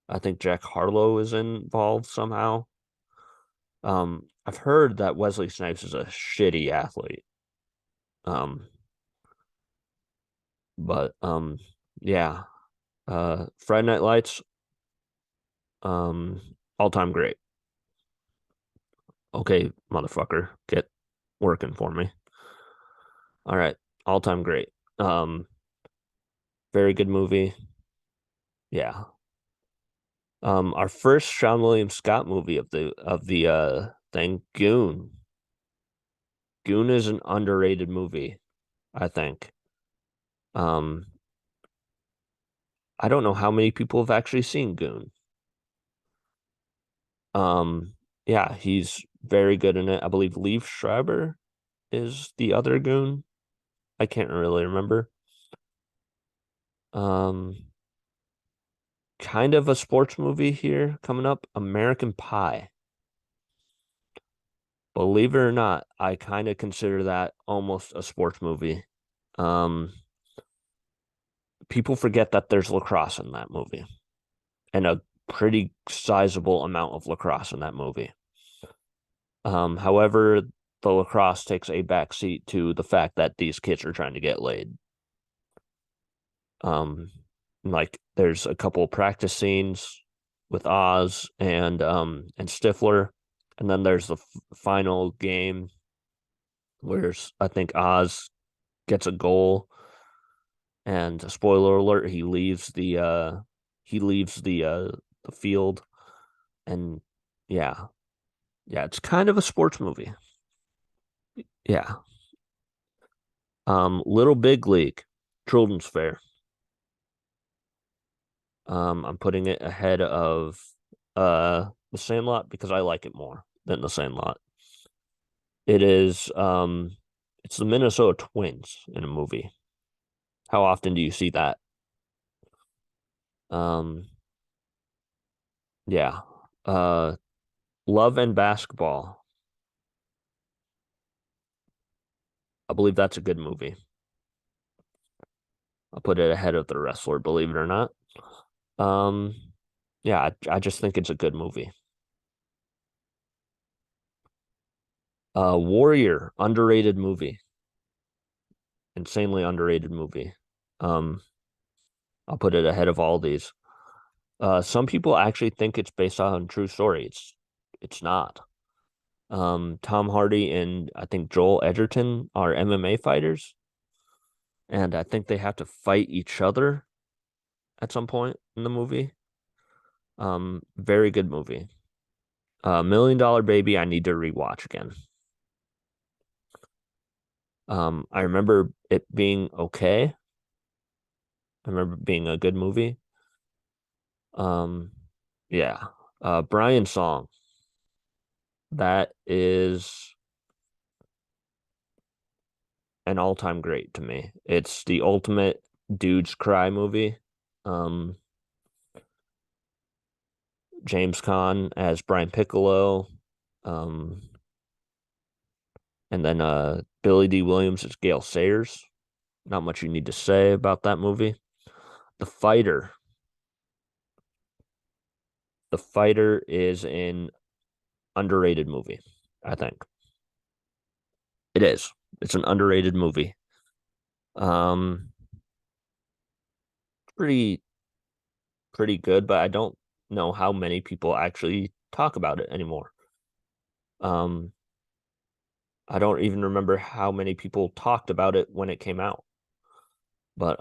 I think Jack Harlow is involved somehow. I've heard that Wesley Snipes is a shitty athlete. Um, but yeah. Friday Night Lights, um, all time great. Okay, motherfucker, get working for me. All right, all time great. Um, very good movie. Yeah. Our first Sean William Scott movie of the thing, Goon. Goon is an underrated movie, I think. Um, I don't know how many people have actually seen Goon. Um, yeah, he's very good in it. I believe Liev Schreiber is the other Goon. I can't really remember. Um, kind of a sports movie here coming up, American Pie. Believe it or not, I kind of consider that almost a sports movie. Um, People forget that there's lacrosse in that movie and a pretty sizable amount of lacrosse in that movie. However, the lacrosse takes a backseat to the fact that these kids are trying to get laid. Um, like there's a couple practice scenes with Oz and Stifler, and then there's the final game where I think Oz gets a goal, and spoiler alert, he leaves the field, and yeah, yeah, it's kind of a sports movie. Yeah. Little Big League, Children's Fair. I'm putting it ahead of The Sandlot because I like it more than The Sandlot. It is it's the Minnesota Twins in a movie. How often do you see that? Um yeah. Uh Love and Basketball. I believe that's a good movie. I'll put it ahead of The Wrestler, believe it or not. Um yeah, I just think it's a good movie. Warrior, underrated movie. Insanely underrated movie. Um I'll put it ahead of all these. Some people actually think it's based on a true story. It's not. Tom Hardy and I think Joel Edgerton are MMA fighters, and I think they have to fight each other at some point in the movie. Very good movie. Million Dollar Baby, I need to rewatch again. I remember it being okay. I remember it being a good movie. Um, yeah. Brian Song, that is an all-time great to me. It's the ultimate dudes cry movie. Um, James Caan as Brian Piccolo, um, and then Billy D. Williams as Gale Sayers. Not much you need to say about that movie. The Fighter. The Fighter is an underrated movie, I think. It is. It's an underrated movie. Um, pretty pretty good, but I don't know how many people actually talk about it anymore. Um, I don't even remember how many people talked about it when it came out. But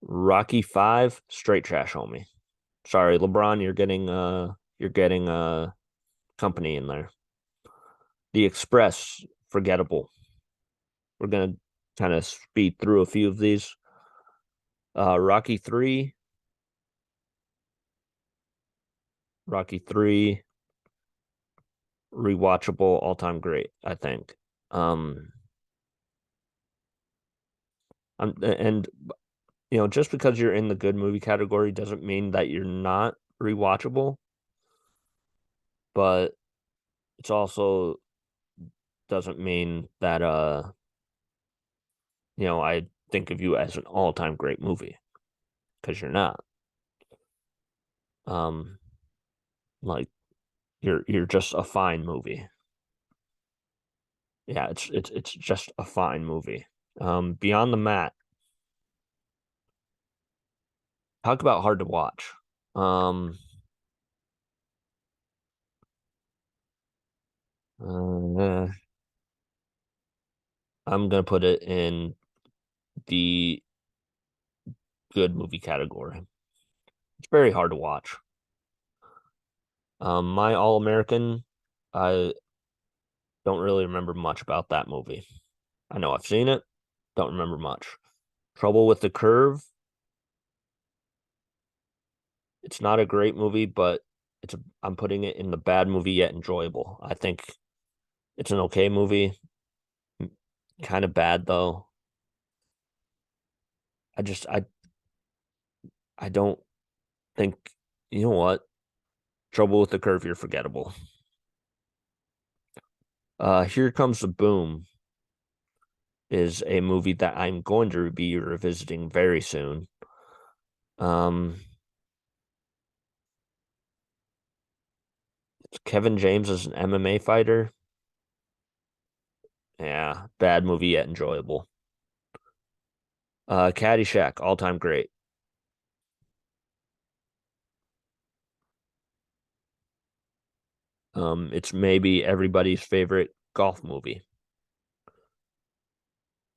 Rocky 5, straight trash homie. Sorry, LeBron, you're getting company in there. The Express, forgettable. We're gonna kind of speed through a few of these. Rocky 3, Rocky 3, rewatchable, all-time great, I think. Um, and just because you're in the good movie category doesn't mean that you're not rewatchable, but it's also doesn't mean that I think of you as an all-time great movie because you're not. Um, like you're just a fine movie. Yeah, it's just a fine movie. Beyond the Mat, talk about hard to watch. Um, uh, I'm gonna put it in the good movie category. It's very hard to watch. My All American, I don't really remember much about that movie. I know I've seen it, don't remember much. Trouble with the Curve, it's not a great movie, but I'm putting it in the bad movie yet enjoyable. I think it's an okay movie, kind of bad though. I just I don't think you know what? Trouble with the Curve, you're forgettable. Here Comes the Boom is a movie that I'm going to be revisiting very soon. Um, Kevin James is an MMA fighter. Yeah, bad movie yet enjoyable. Caddyshack, all time great. It's maybe everybody's favorite golf movie,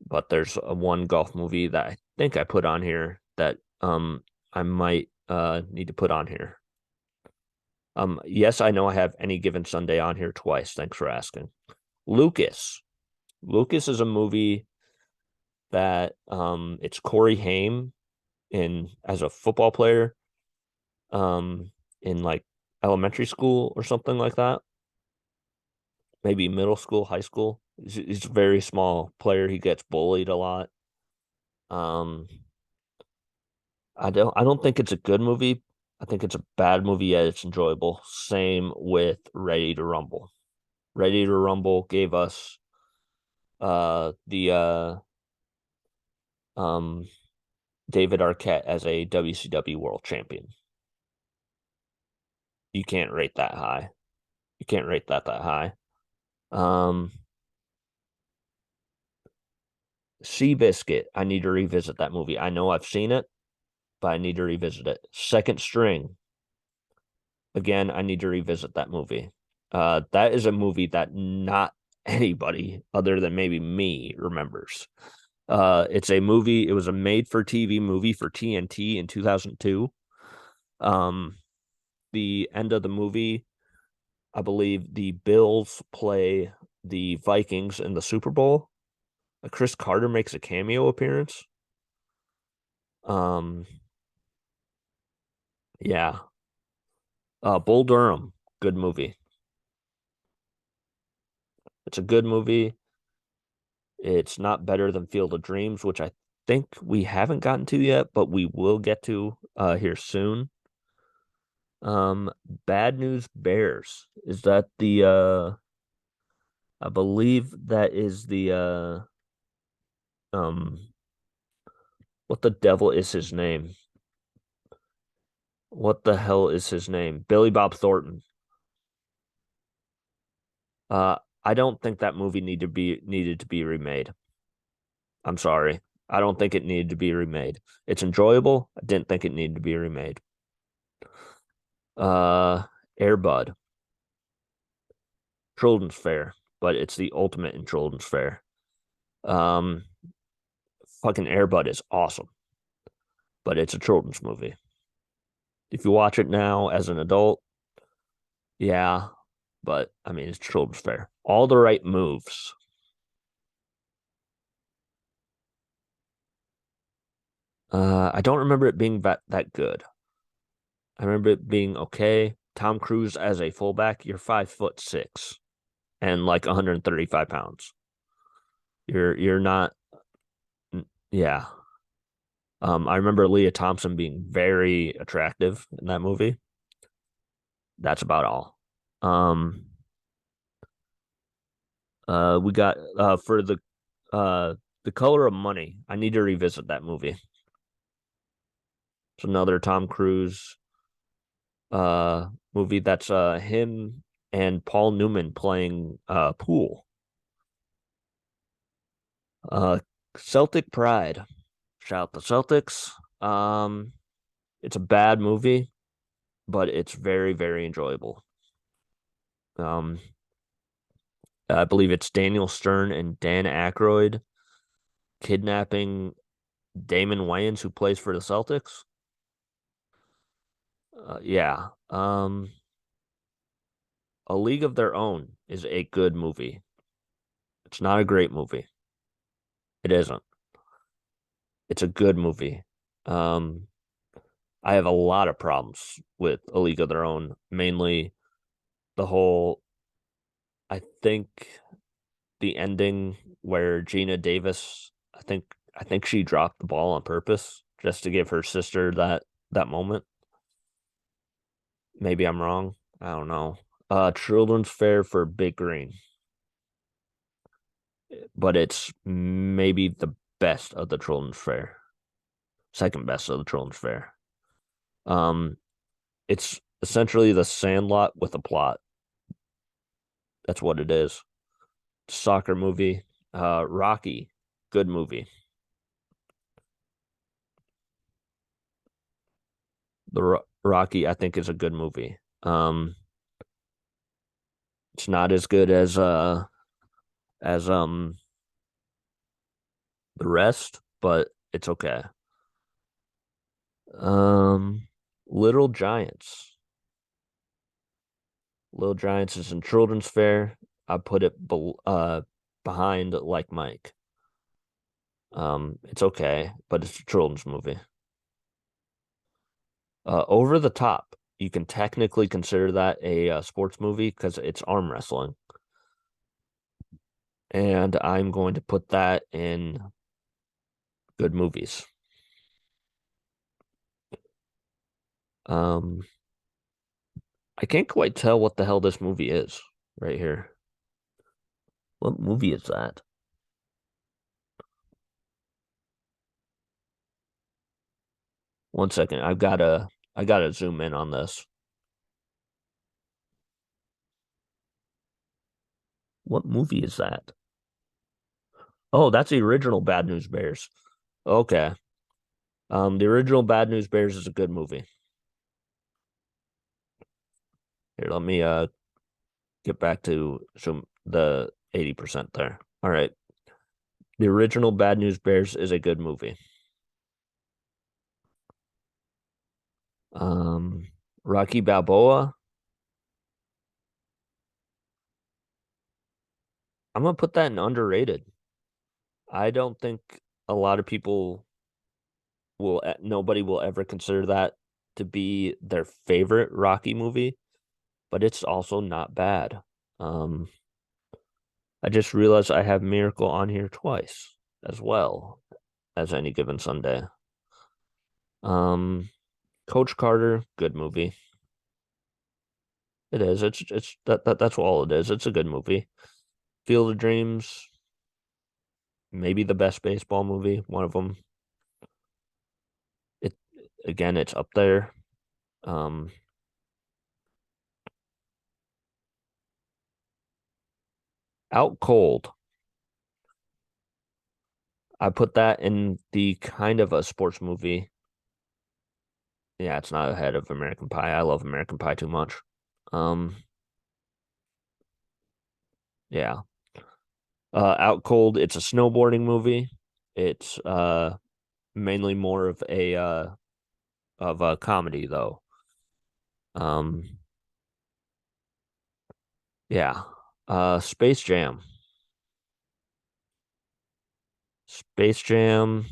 but there's a one golf movie that I think I put on here that I might need to put on here. Yes, I know I have Any Given Sunday on here twice. Thanks for asking. Lucas. Lucas is a movie that it's Corey Haim in as a football player in like elementary school or something like that. Maybe middle school, high school. He's a very small player. He gets bullied a lot. Um, I don't think it's a good movie. I think it's a bad movie, yet it's enjoyable. Same with Ready to Rumble. Ready to Rumble gave us the um David Arquette as a WCW World Champion. You can't rate that high. You can't rate that high. Um, Seabiscuit. I need to revisit that movie. I know I've seen it, but I need to revisit it. Second String. Again, I need to revisit that movie. That is a movie that not anybody other than maybe me remembers. It's a movie. It was a made-for-TV movie for TNT in 2002. Um, the end of the movie, I believe the Bills play the Vikings in the Super Bowl. Chris Carter makes a cameo appearance. Um, yeah. Bull Durham, good movie. It's a good movie. It's not better than Field of Dreams, which I think we haven't gotten to yet, but we will get to here soon. Bad News Bears. Is that the I believe that is the um what the devil is his name? What the hell is his name? Billy Bob Thornton. Uh I don't think that movie needed to be remade. I'm sorry. I don't think it needed to be remade. It's enjoyable. I didn't think it needed to be remade. Uh Air Bud. Children's Fair, but it's the ultimate in Children's Fair. Um, fucking Airbud is awesome, but it's a children's movie. If you watch it now as an adult, yeah, but I mean it's Children's Fair. All the Right Moves. I don't remember it being that good. I remember it being okay. Tom Cruise as a fullback, you're 5'6" and like 135 pounds. You're not, yeah. I remember Leah Thompson being very attractive in that movie. That's about all. Um, we got for the Color of Money. I need to revisit that movie. It's another Tom Cruise movie that's him and Paul Newman playing pool. Uh Celtic Pride. Shout out the Celtics. Um it's a bad movie, but it's very, very enjoyable. Um I believe it's Daniel Stern and Dan Aykroyd kidnapping Damon Wayans, who plays for the Celtics. Yeah. A League of Their Own is a good movie. It's not a great movie. It isn't. It's a good movie. Um, I have a lot of problems with A League of Their Own, mainly the whole, I think the ending where Gina Davis, I think she dropped the ball on purpose just to give her sister that moment. Maybe I'm wrong. I don't know. Children's Fair for Big Green, but it's maybe the best of the Children's Fair, second best of the Children's Fair. Um, it's essentially the Sandlot with a plot. That's what it is. Soccer movie. Rocky, good movie. Rocky, I think, is a good movie. It's not as good as the rest, but it's okay. Um, Little Giants. Little Giants is in Children's Fair. I put it behind Like Mike. It's okay, but it's a children's movie. Over the Top. You can technically consider that a sports movie because it's arm wrestling, and I'm going to put that in good movies. Um, I can't quite tell what the hell this movie is right here. What movie is that? One second. I gotta zoom in on this. What movie is that? Oh, that's the original Bad News Bears. Okay. The original Bad News Bears is a good movie. Here, let me get back to some the 80% there. All right. The original Bad News Bears is a good movie. Um, Rocky Balboa. I'm gonna put that in underrated. I don't think a lot of people nobody will ever consider that to be their favorite Rocky movie, but it's also not bad. Um, I just realized I have Miracle on here twice as well as Any Given Sunday. Um, Coach Carter, good movie. It is. It's that's all it is. It's a good movie. Field of Dreams, maybe the best baseball movie, one of them. It again, it's up there. Um, Out Cold. I put that in the kind of a sports movie. Yeah, it's not ahead of American Pie. I love American Pie too much. Um, yeah. Out Cold, it's a snowboarding movie. It's mainly more of a comedy though. Um, yeah. Space Jam. Space Jam.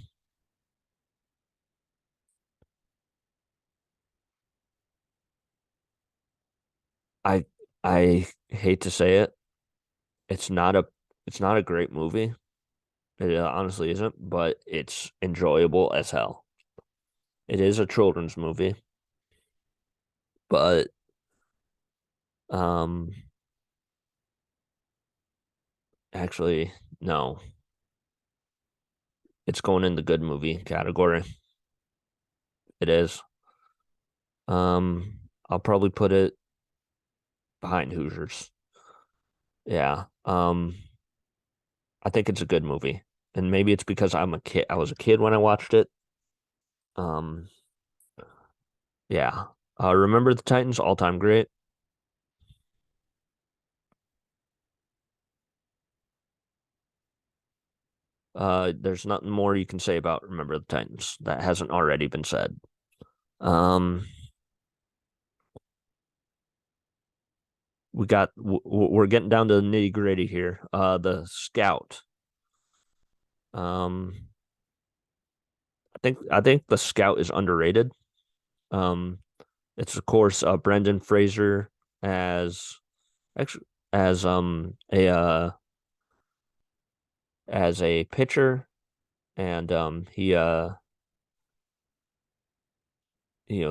I I hate to say it. It's not a it's not a great movie. It honestly isn't, but it's enjoyable as hell. It is a children's movie, but um actually no. It's going in the good movie category. It is. I'll probably put it behind Hoosiers. Yeah. I think it's a good movie. And maybe it's because I'm a kid. I was a kid when I watched it. Um, yeah. Remember the Titans, all-time great. There's nothing more you can say about Remember the Titans that hasn't already been said. Um, we're getting down to the nitty-gritty here. The Scout. Um, I think the Scout is underrated. Um, it's of course Brendan Fraser as actually as a pitcher, and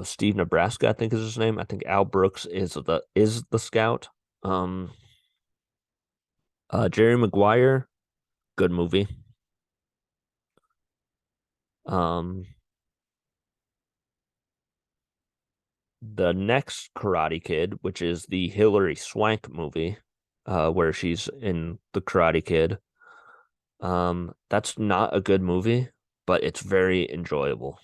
Steve Nebraska, I think is his name. I think Al Brooks is the Scout. Um, Jerry Maguire, good movie. Um, the next Karate Kid, which is the Hilary Swank movie, where she's in the Karate Kid. That's not a good movie, but it's very enjoyable.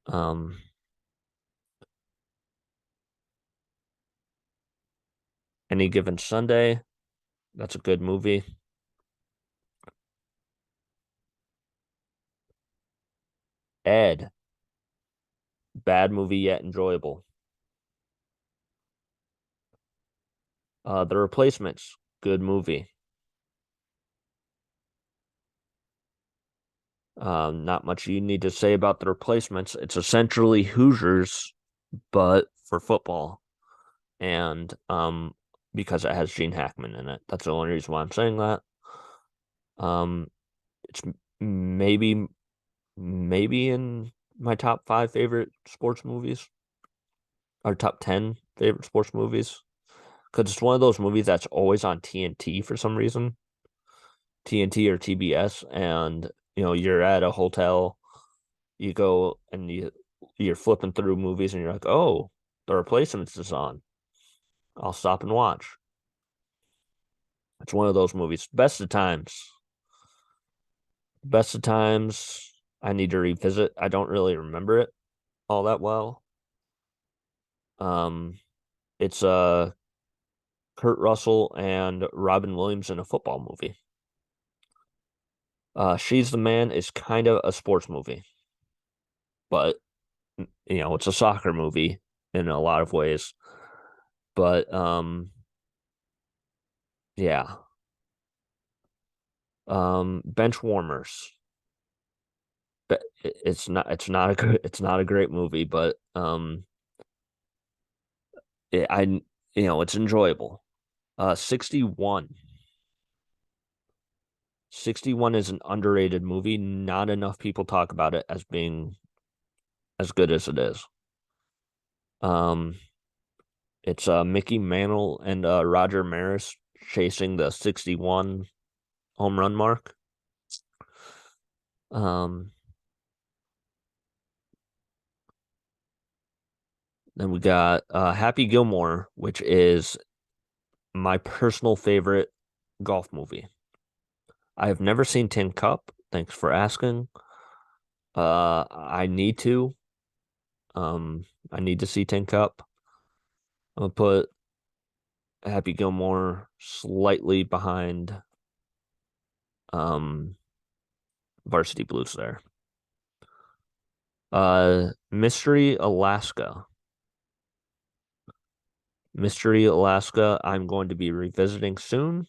Um, Any Given Sunday, that's a good movie. Ed, bad movie yet enjoyable. The Replacements, good movie. Not much you need to say about The Replacements. It's essentially Hoosiers, but for football, and because it has Gene Hackman in it. That's the only reason why I'm saying that. It's maybe in my top five favorite sports movies, or top 10 favorite sports movies, because it's one of those movies that's always on TNT for some reason, TNT or TBS, and you're at a hotel, you go and you're flipping through movies, and you're like, oh, The Replacements is on. I'll stop and watch. It's one of those movies. Best of times. Best of times. I need to revisit. I don't really remember it all that well. Um, it's Kurt Russell and Robin Williams in a football movie. She's the Man is kind of a sports movie, but it's a soccer movie in a lot of ways. But yeah. Bench Warmers. But it's not a great movie, but it's enjoyable. 61. 61 is an underrated movie. Not enough people talk about it as being as good as it is. Um, it's Mickey Mantle and Roger Maris chasing the 61 home run mark. Um, then we got Happy Gilmore, which is my personal favorite golf movie. I have never seen Tin Cup. Thanks for asking. I need to. I need to see Tin Cup. I'm gonna put Happy Gilmore slightly behind um Varsity Blues there. Mystery Alaska. Mystery Alaska, I'm going to be revisiting soon,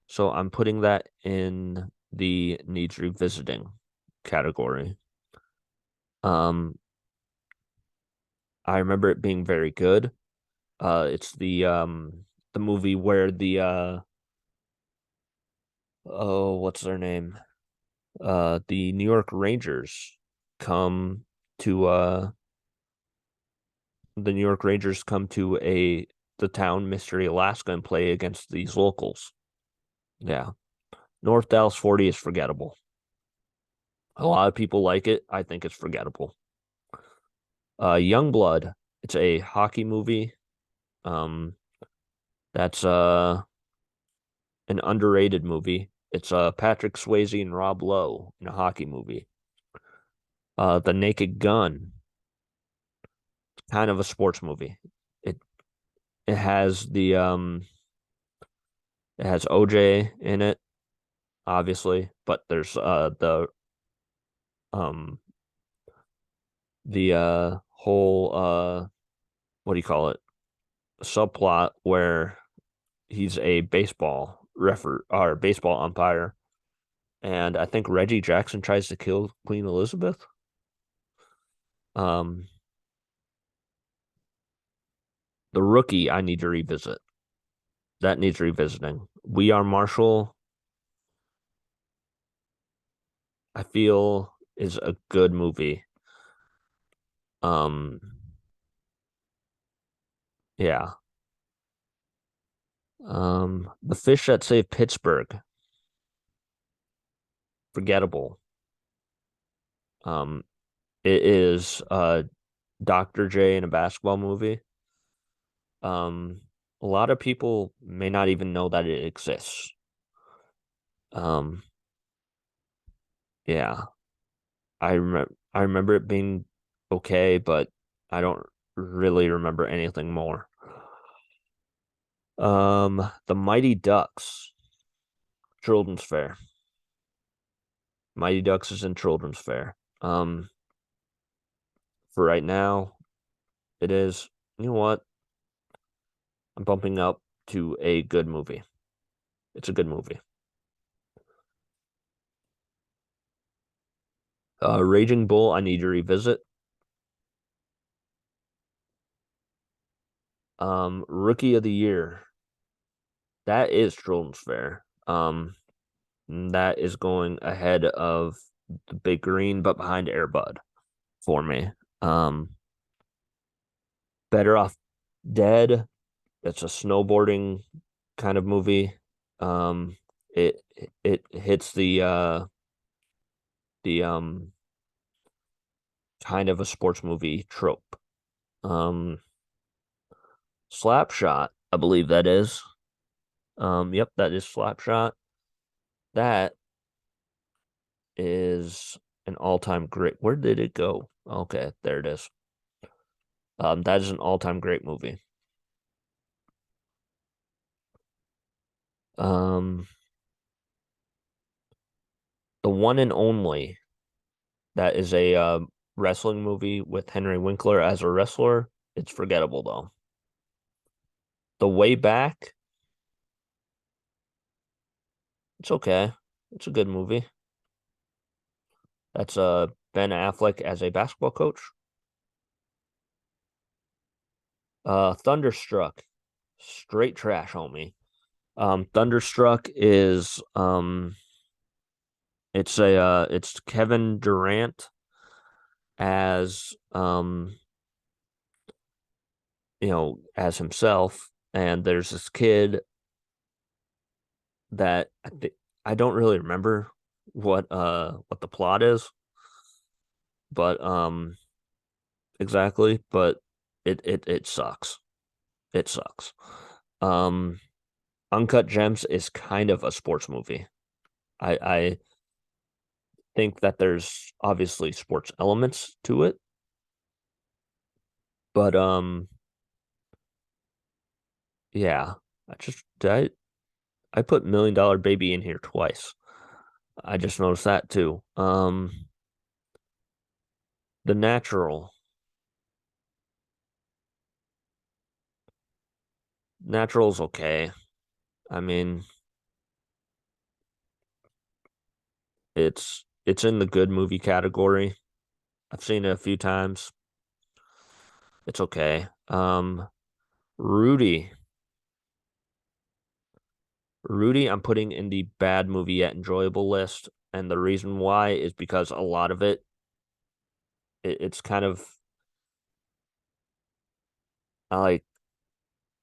so I'm putting that in the needs revisiting category. Um, I remember it being very good. It's the movie where oh, what's their name? The New York Rangers come to the New York Rangers come to a the town Mystery Alaska and play against these locals. Yeah. North Dallas 40 is forgettable. A lot of people like it. I think it's forgettable. Youngblood, it's a hockey movie. Um, that's an underrated movie. It's Patrick Swayze and Rob Lowe in a hockey movie. The Naked Gun, kind of a sports movie. It it has it has OJ in it, obviously, but there's um the whole what do you call it? Subplot where he's a baseball refer or baseball umpire, and I think Reggie Jackson tries to kill Queen Elizabeth. Um, the Rookie, I need to revisit. That needs revisiting. We Are Marshall, I feel is a good movie. Um, yeah. The Fish That Saved Pittsburgh, forgettable. Um, it is Dr. J in a basketball movie. Um, a lot of people may not even know that it exists. Um, yeah, I remember it being okay, but I don't really remember anything more. The Mighty Ducks, Children's Fair. Mighty Ducks is in Children's Fair. For right now, it is. You know what? I'm bumping up to a good movie. It's a good movie. Raging Bull, I need to revisit. Rookie of the Year, that is Children's Fair. That is going ahead of the Big Green, but behind Air Bud for me. Um, Better Off Dead. It's a snowboarding kind of movie. Um, it it hits the kind of a sports movie trope. Um, Slapshot, I believe that is. Yep, that is Slapshot. That is an all-time great. Where did it go? Okay, there it is. That is an all-time great movie. Um, the one and only that is a wrestling movie with Henry Winkler as a wrestler. It's forgettable though. The Way Back, it's okay. It's a good movie. That's Ben Affleck as a basketball coach. Thunderstruck, straight trash, homie. Thunderstruck is it's Kevin Durant as as himself, and there's this kid that I don't really remember what the plot is, but exactly, but it sucks. It sucks. Um Uncut Gems is kind of a sports movie. I think that there's obviously sports elements to it, but yeah, I put Million Dollar Baby in here twice. I just noticed that too. The Natural. Natural's okay. I mean, it's in the good movie category. I've seen it a few times. It's okay. Rudy. Rudy, I'm putting in the bad movie yet enjoyable list. And the reason why is because a lot of it's kind of like,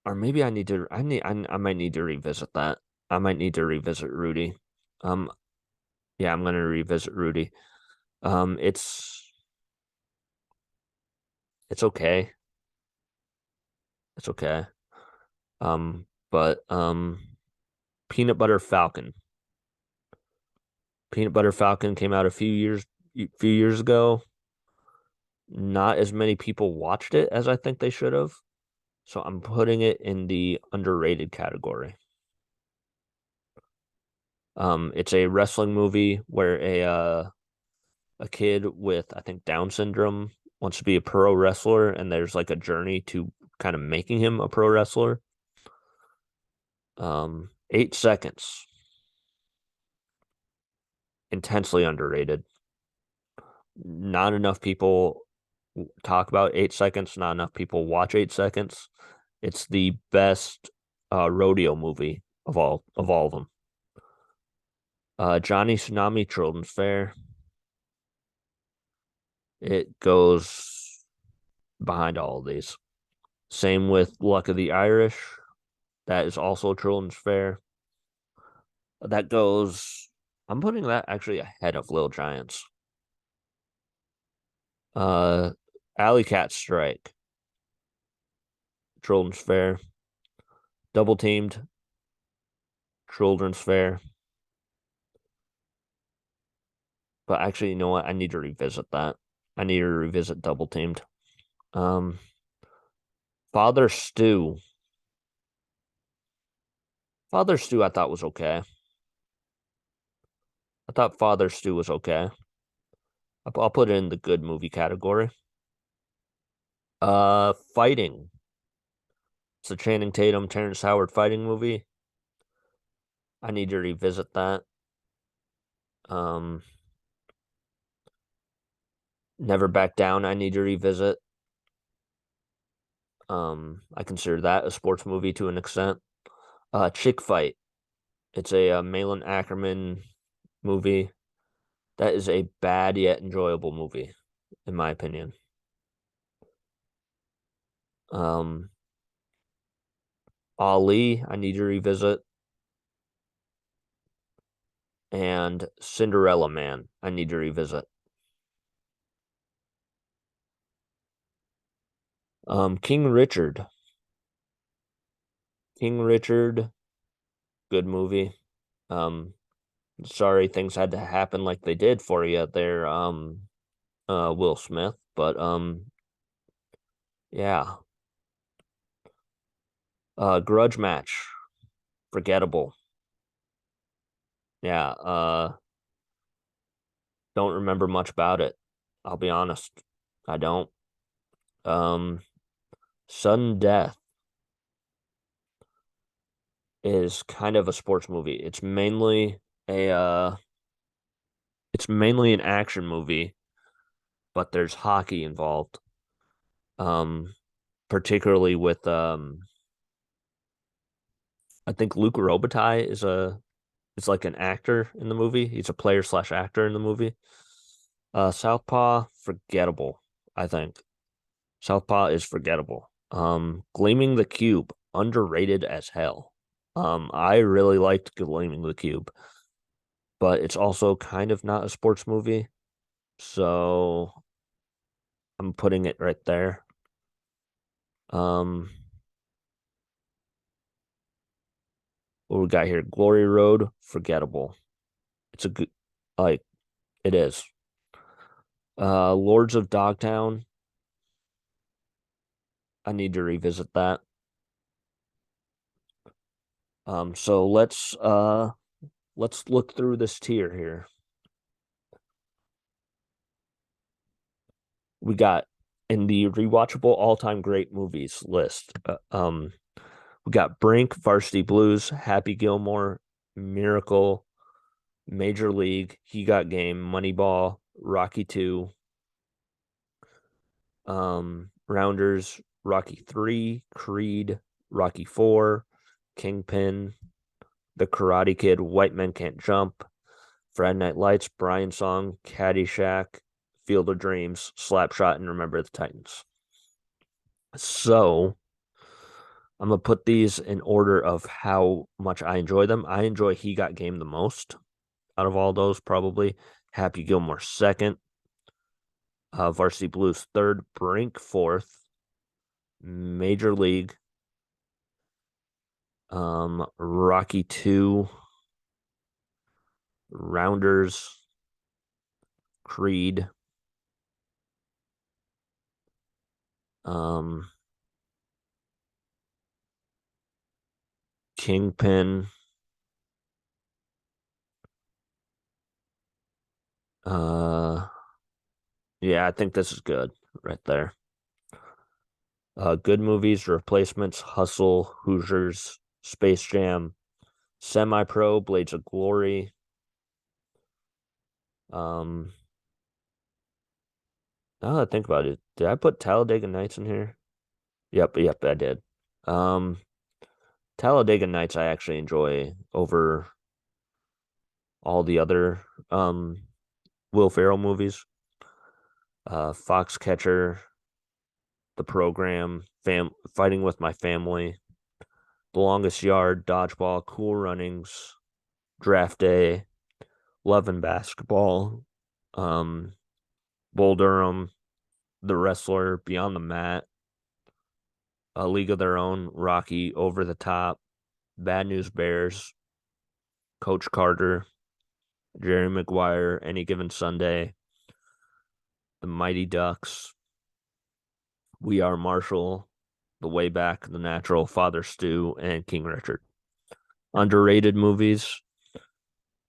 or maybe I might need to revisit that. I might need to revisit Rudy. Um, yeah, I'm gonna revisit Rudy. Um, it's it's okay. It's okay. But Peanut Butter Falcon. Peanut Butter Falcon came out a few years ago. Not as many people watched it as I think they should have. So I'm putting it in the underrated category. It's a wrestling movie where a kid with I think Down syndrome wants to be a pro wrestler, and there's like a journey to kind of making him a pro wrestler. 8 seconds, intensely underrated. Not enough people talk about 8 seconds. Not enough people watch 8 seconds. It's the best rodeo movie of all of them. Johnny Tsunami Children's Fair. It goes behind all of these. Same with Luck of the Irish. That is also Children's Fair. That goes. I'm putting that actually ahead of Little Giants. Uh, Alley Cat Strike, Children's Fair. Double Teamed, Children's Fair. But actually, you know what? I need to revisit that. I need to revisit Double Teamed. Um, Father Stew. Father Stew, I thought was okay. I thought Father Stew was okay. I'll put it in the good movie category. Fighting. It's a Channing Tatum, Terrence Howard fighting movie. I need to revisit that. Um, Never Back Down. I need to revisit. I consider that a sports movie to an extent. Chick Fight. It's a, Malin Ackerman movie. That is a bad yet enjoyable movie, in my opinion. Um, Ali. I need to revisit. And Cinderella Man. I need to revisit. King Richard. King Richard. Good movie. Um, Sorry things had to happen like they did for you there, Will Smith. But yeah. Grudge Match, forgettable. Yeah, don't remember much about it. I'll be honest. I don't. Um, Sudden Death is kind of a sports movie. A it's mainly an action movie, but there's hockey involved. Um, Particularly with I think Luke Robitaille is like an actor in the movie. He's a player slash actor in the movie. Southpaw, forgettable, I think. Southpaw is forgettable. Gleaming the Cube, underrated as hell. I really liked Gleaming the Cube, but it's also kind of not a sports movie, so I'm putting it right there. Um, what we got here? Glory Road, forgettable. It's a good, like, it is. Lords of Dogtown, I need to revisit that. So let's look through this tier here. We got in the rewatchable all-time great movies list. We got Brink, Varsity Blues, Happy Gilmore, Miracle, Major League, He Got Game, Moneyball, Rocky 2, Rounders, Rocky 3, Creed, Rocky 4, Kingpin, The Karate Kid, White Men Can't Jump, Friday Night Lights, Brian Song, Caddyshack, Field of Dreams, Slapshot, and Remember the Titans. So I'm gonna put these in order of how much I enjoy them. I enjoy He Got Game the most out of all those, probably. Happy Gilmore second, Varsity Blues third, Brink fourth, Major League, Rocky 2, Rounders, Creed, um, Kingpin, uh, yeah, I think this is good right there. Good movies, Replacements, Hustle, Hoosiers, Space Jam, Semi Pro, Blades of Glory. Um, Now that I think about it, did I put Talladega Nights in here? Yep, I did. Um, Talladega Nights I actually enjoy over all the other Will Ferrell movies. Foxcatcher, The Program, Fighting with My Family, The Longest Yard, Dodgeball, Cool Runnings, Draft Day, Love and Basketball, um, Bull Durham, The Wrestler, Beyond the Mat, A League of Their Own, Rocky, Over the Top, Bad News Bears, Coach Carter, Jerry Maguire, Any Given Sunday, The Mighty Ducks, We Are Marshall, The Way Back, The Natural, Father Stu, and King Richard. Underrated movies,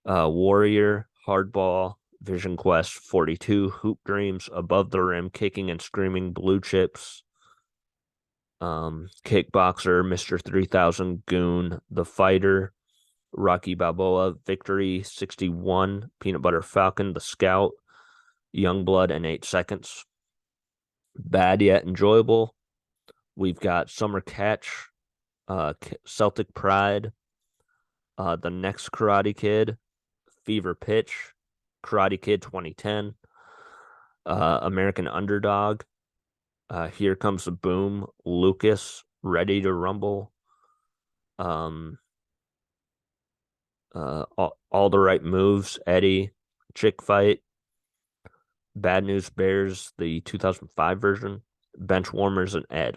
Warrior, Hardball, Vision Quest, 42, Hoop Dreams, Above the Rim, Kicking and Screaming, Blue Chips, Kickboxer, Mr. 3000, Goon, The Fighter, Rocky Balboa, Victory, 61, Peanut Butter Falcon, The Scout, Youngblood, and 8 Seconds. Bad yet enjoyable. We've got Summer Catch, Celtic Pride, The Next Karate Kid, Fever Pitch, Karate Kid 2010, American Underdog, Here Comes the Boom, Lucas, Ready to Rumble, um, all the Right Moves, Eddie, Chick Fight, Bad News Bears, the 2005 version, Benchwarmers, and Ed.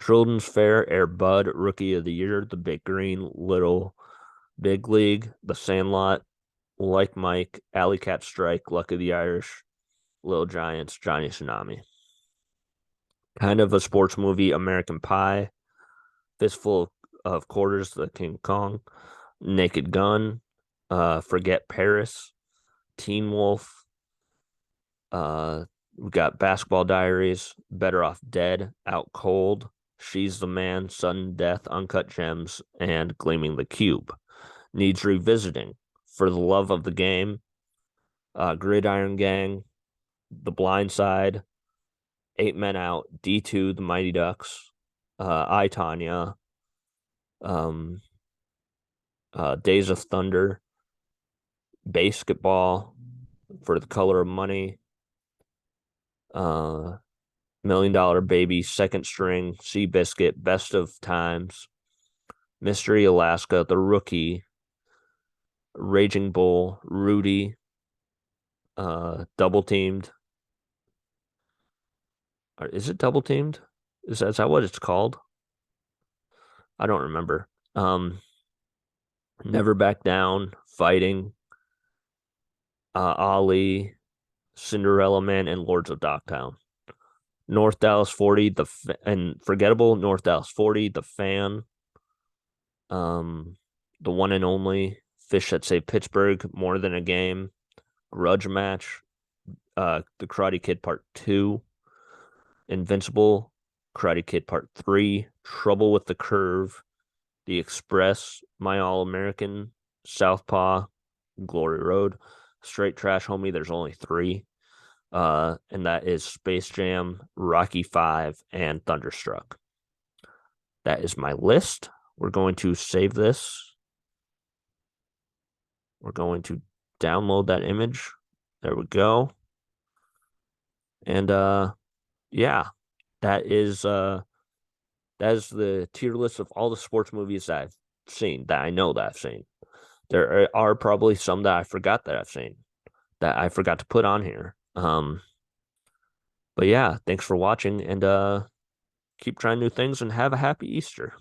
Children's Fair, Air Bud, Rookie of the Year, The Big Green, Little Big League, The Sandlot, Like Mike, Alley Cat Strike, Luck of the Irish, Little Giants, Johnny Tsunami. Kind of a sports movie, American Pie, Fistful of Quarters, The King Kong, Naked Gun, Forget Paris, Teen Wolf, we got Basketball Diaries, Better Off Dead, Out Cold, She's the Man, Sudden Death, Uncut Gems, and Gleaming the Cube. Needs revisiting. For the Love of the Game, Gridiron Gang, The Blind Side, Eight Men Out, D2, The Mighty Ducks, I, Tanya, um, Days of Thunder, Basketball, For the Color of Money, Million Dollar Baby, Second String, Seabiscuit, Best of Times, Mystery Alaska, The Rookie, Raging Bull, Rudy, Double Teamed. Or is it Double Teamed? Is that what it's called? I don't remember. Never Back Down, Fighting, Ali, Cinderella Man, and Lords of Dogtown. North Dallas 40, and Forgettable, North Dallas 40, The Fan, The One and Only, Fish That Saved Pittsburgh, More Than a Game, Grudge Match, The Karate Kid Part 2, Invincible, Karate Kid Part 3, Trouble with the Curve, The Express, My All American, Southpaw, Glory Road, Straight Trash Homie. There's only three. And that is Space Jam, Rocky Five, and Thunderstruck. That is my list. We're going to save this. We're going to download that image. There we go. And yeah, that is that is the tier list of all the sports movies that I've seen, that I know that I've seen. There are probably some that I forgot that I've seen, that I forgot to put on here. But yeah, thanks for watching, and keep trying new things and have a happy Easter.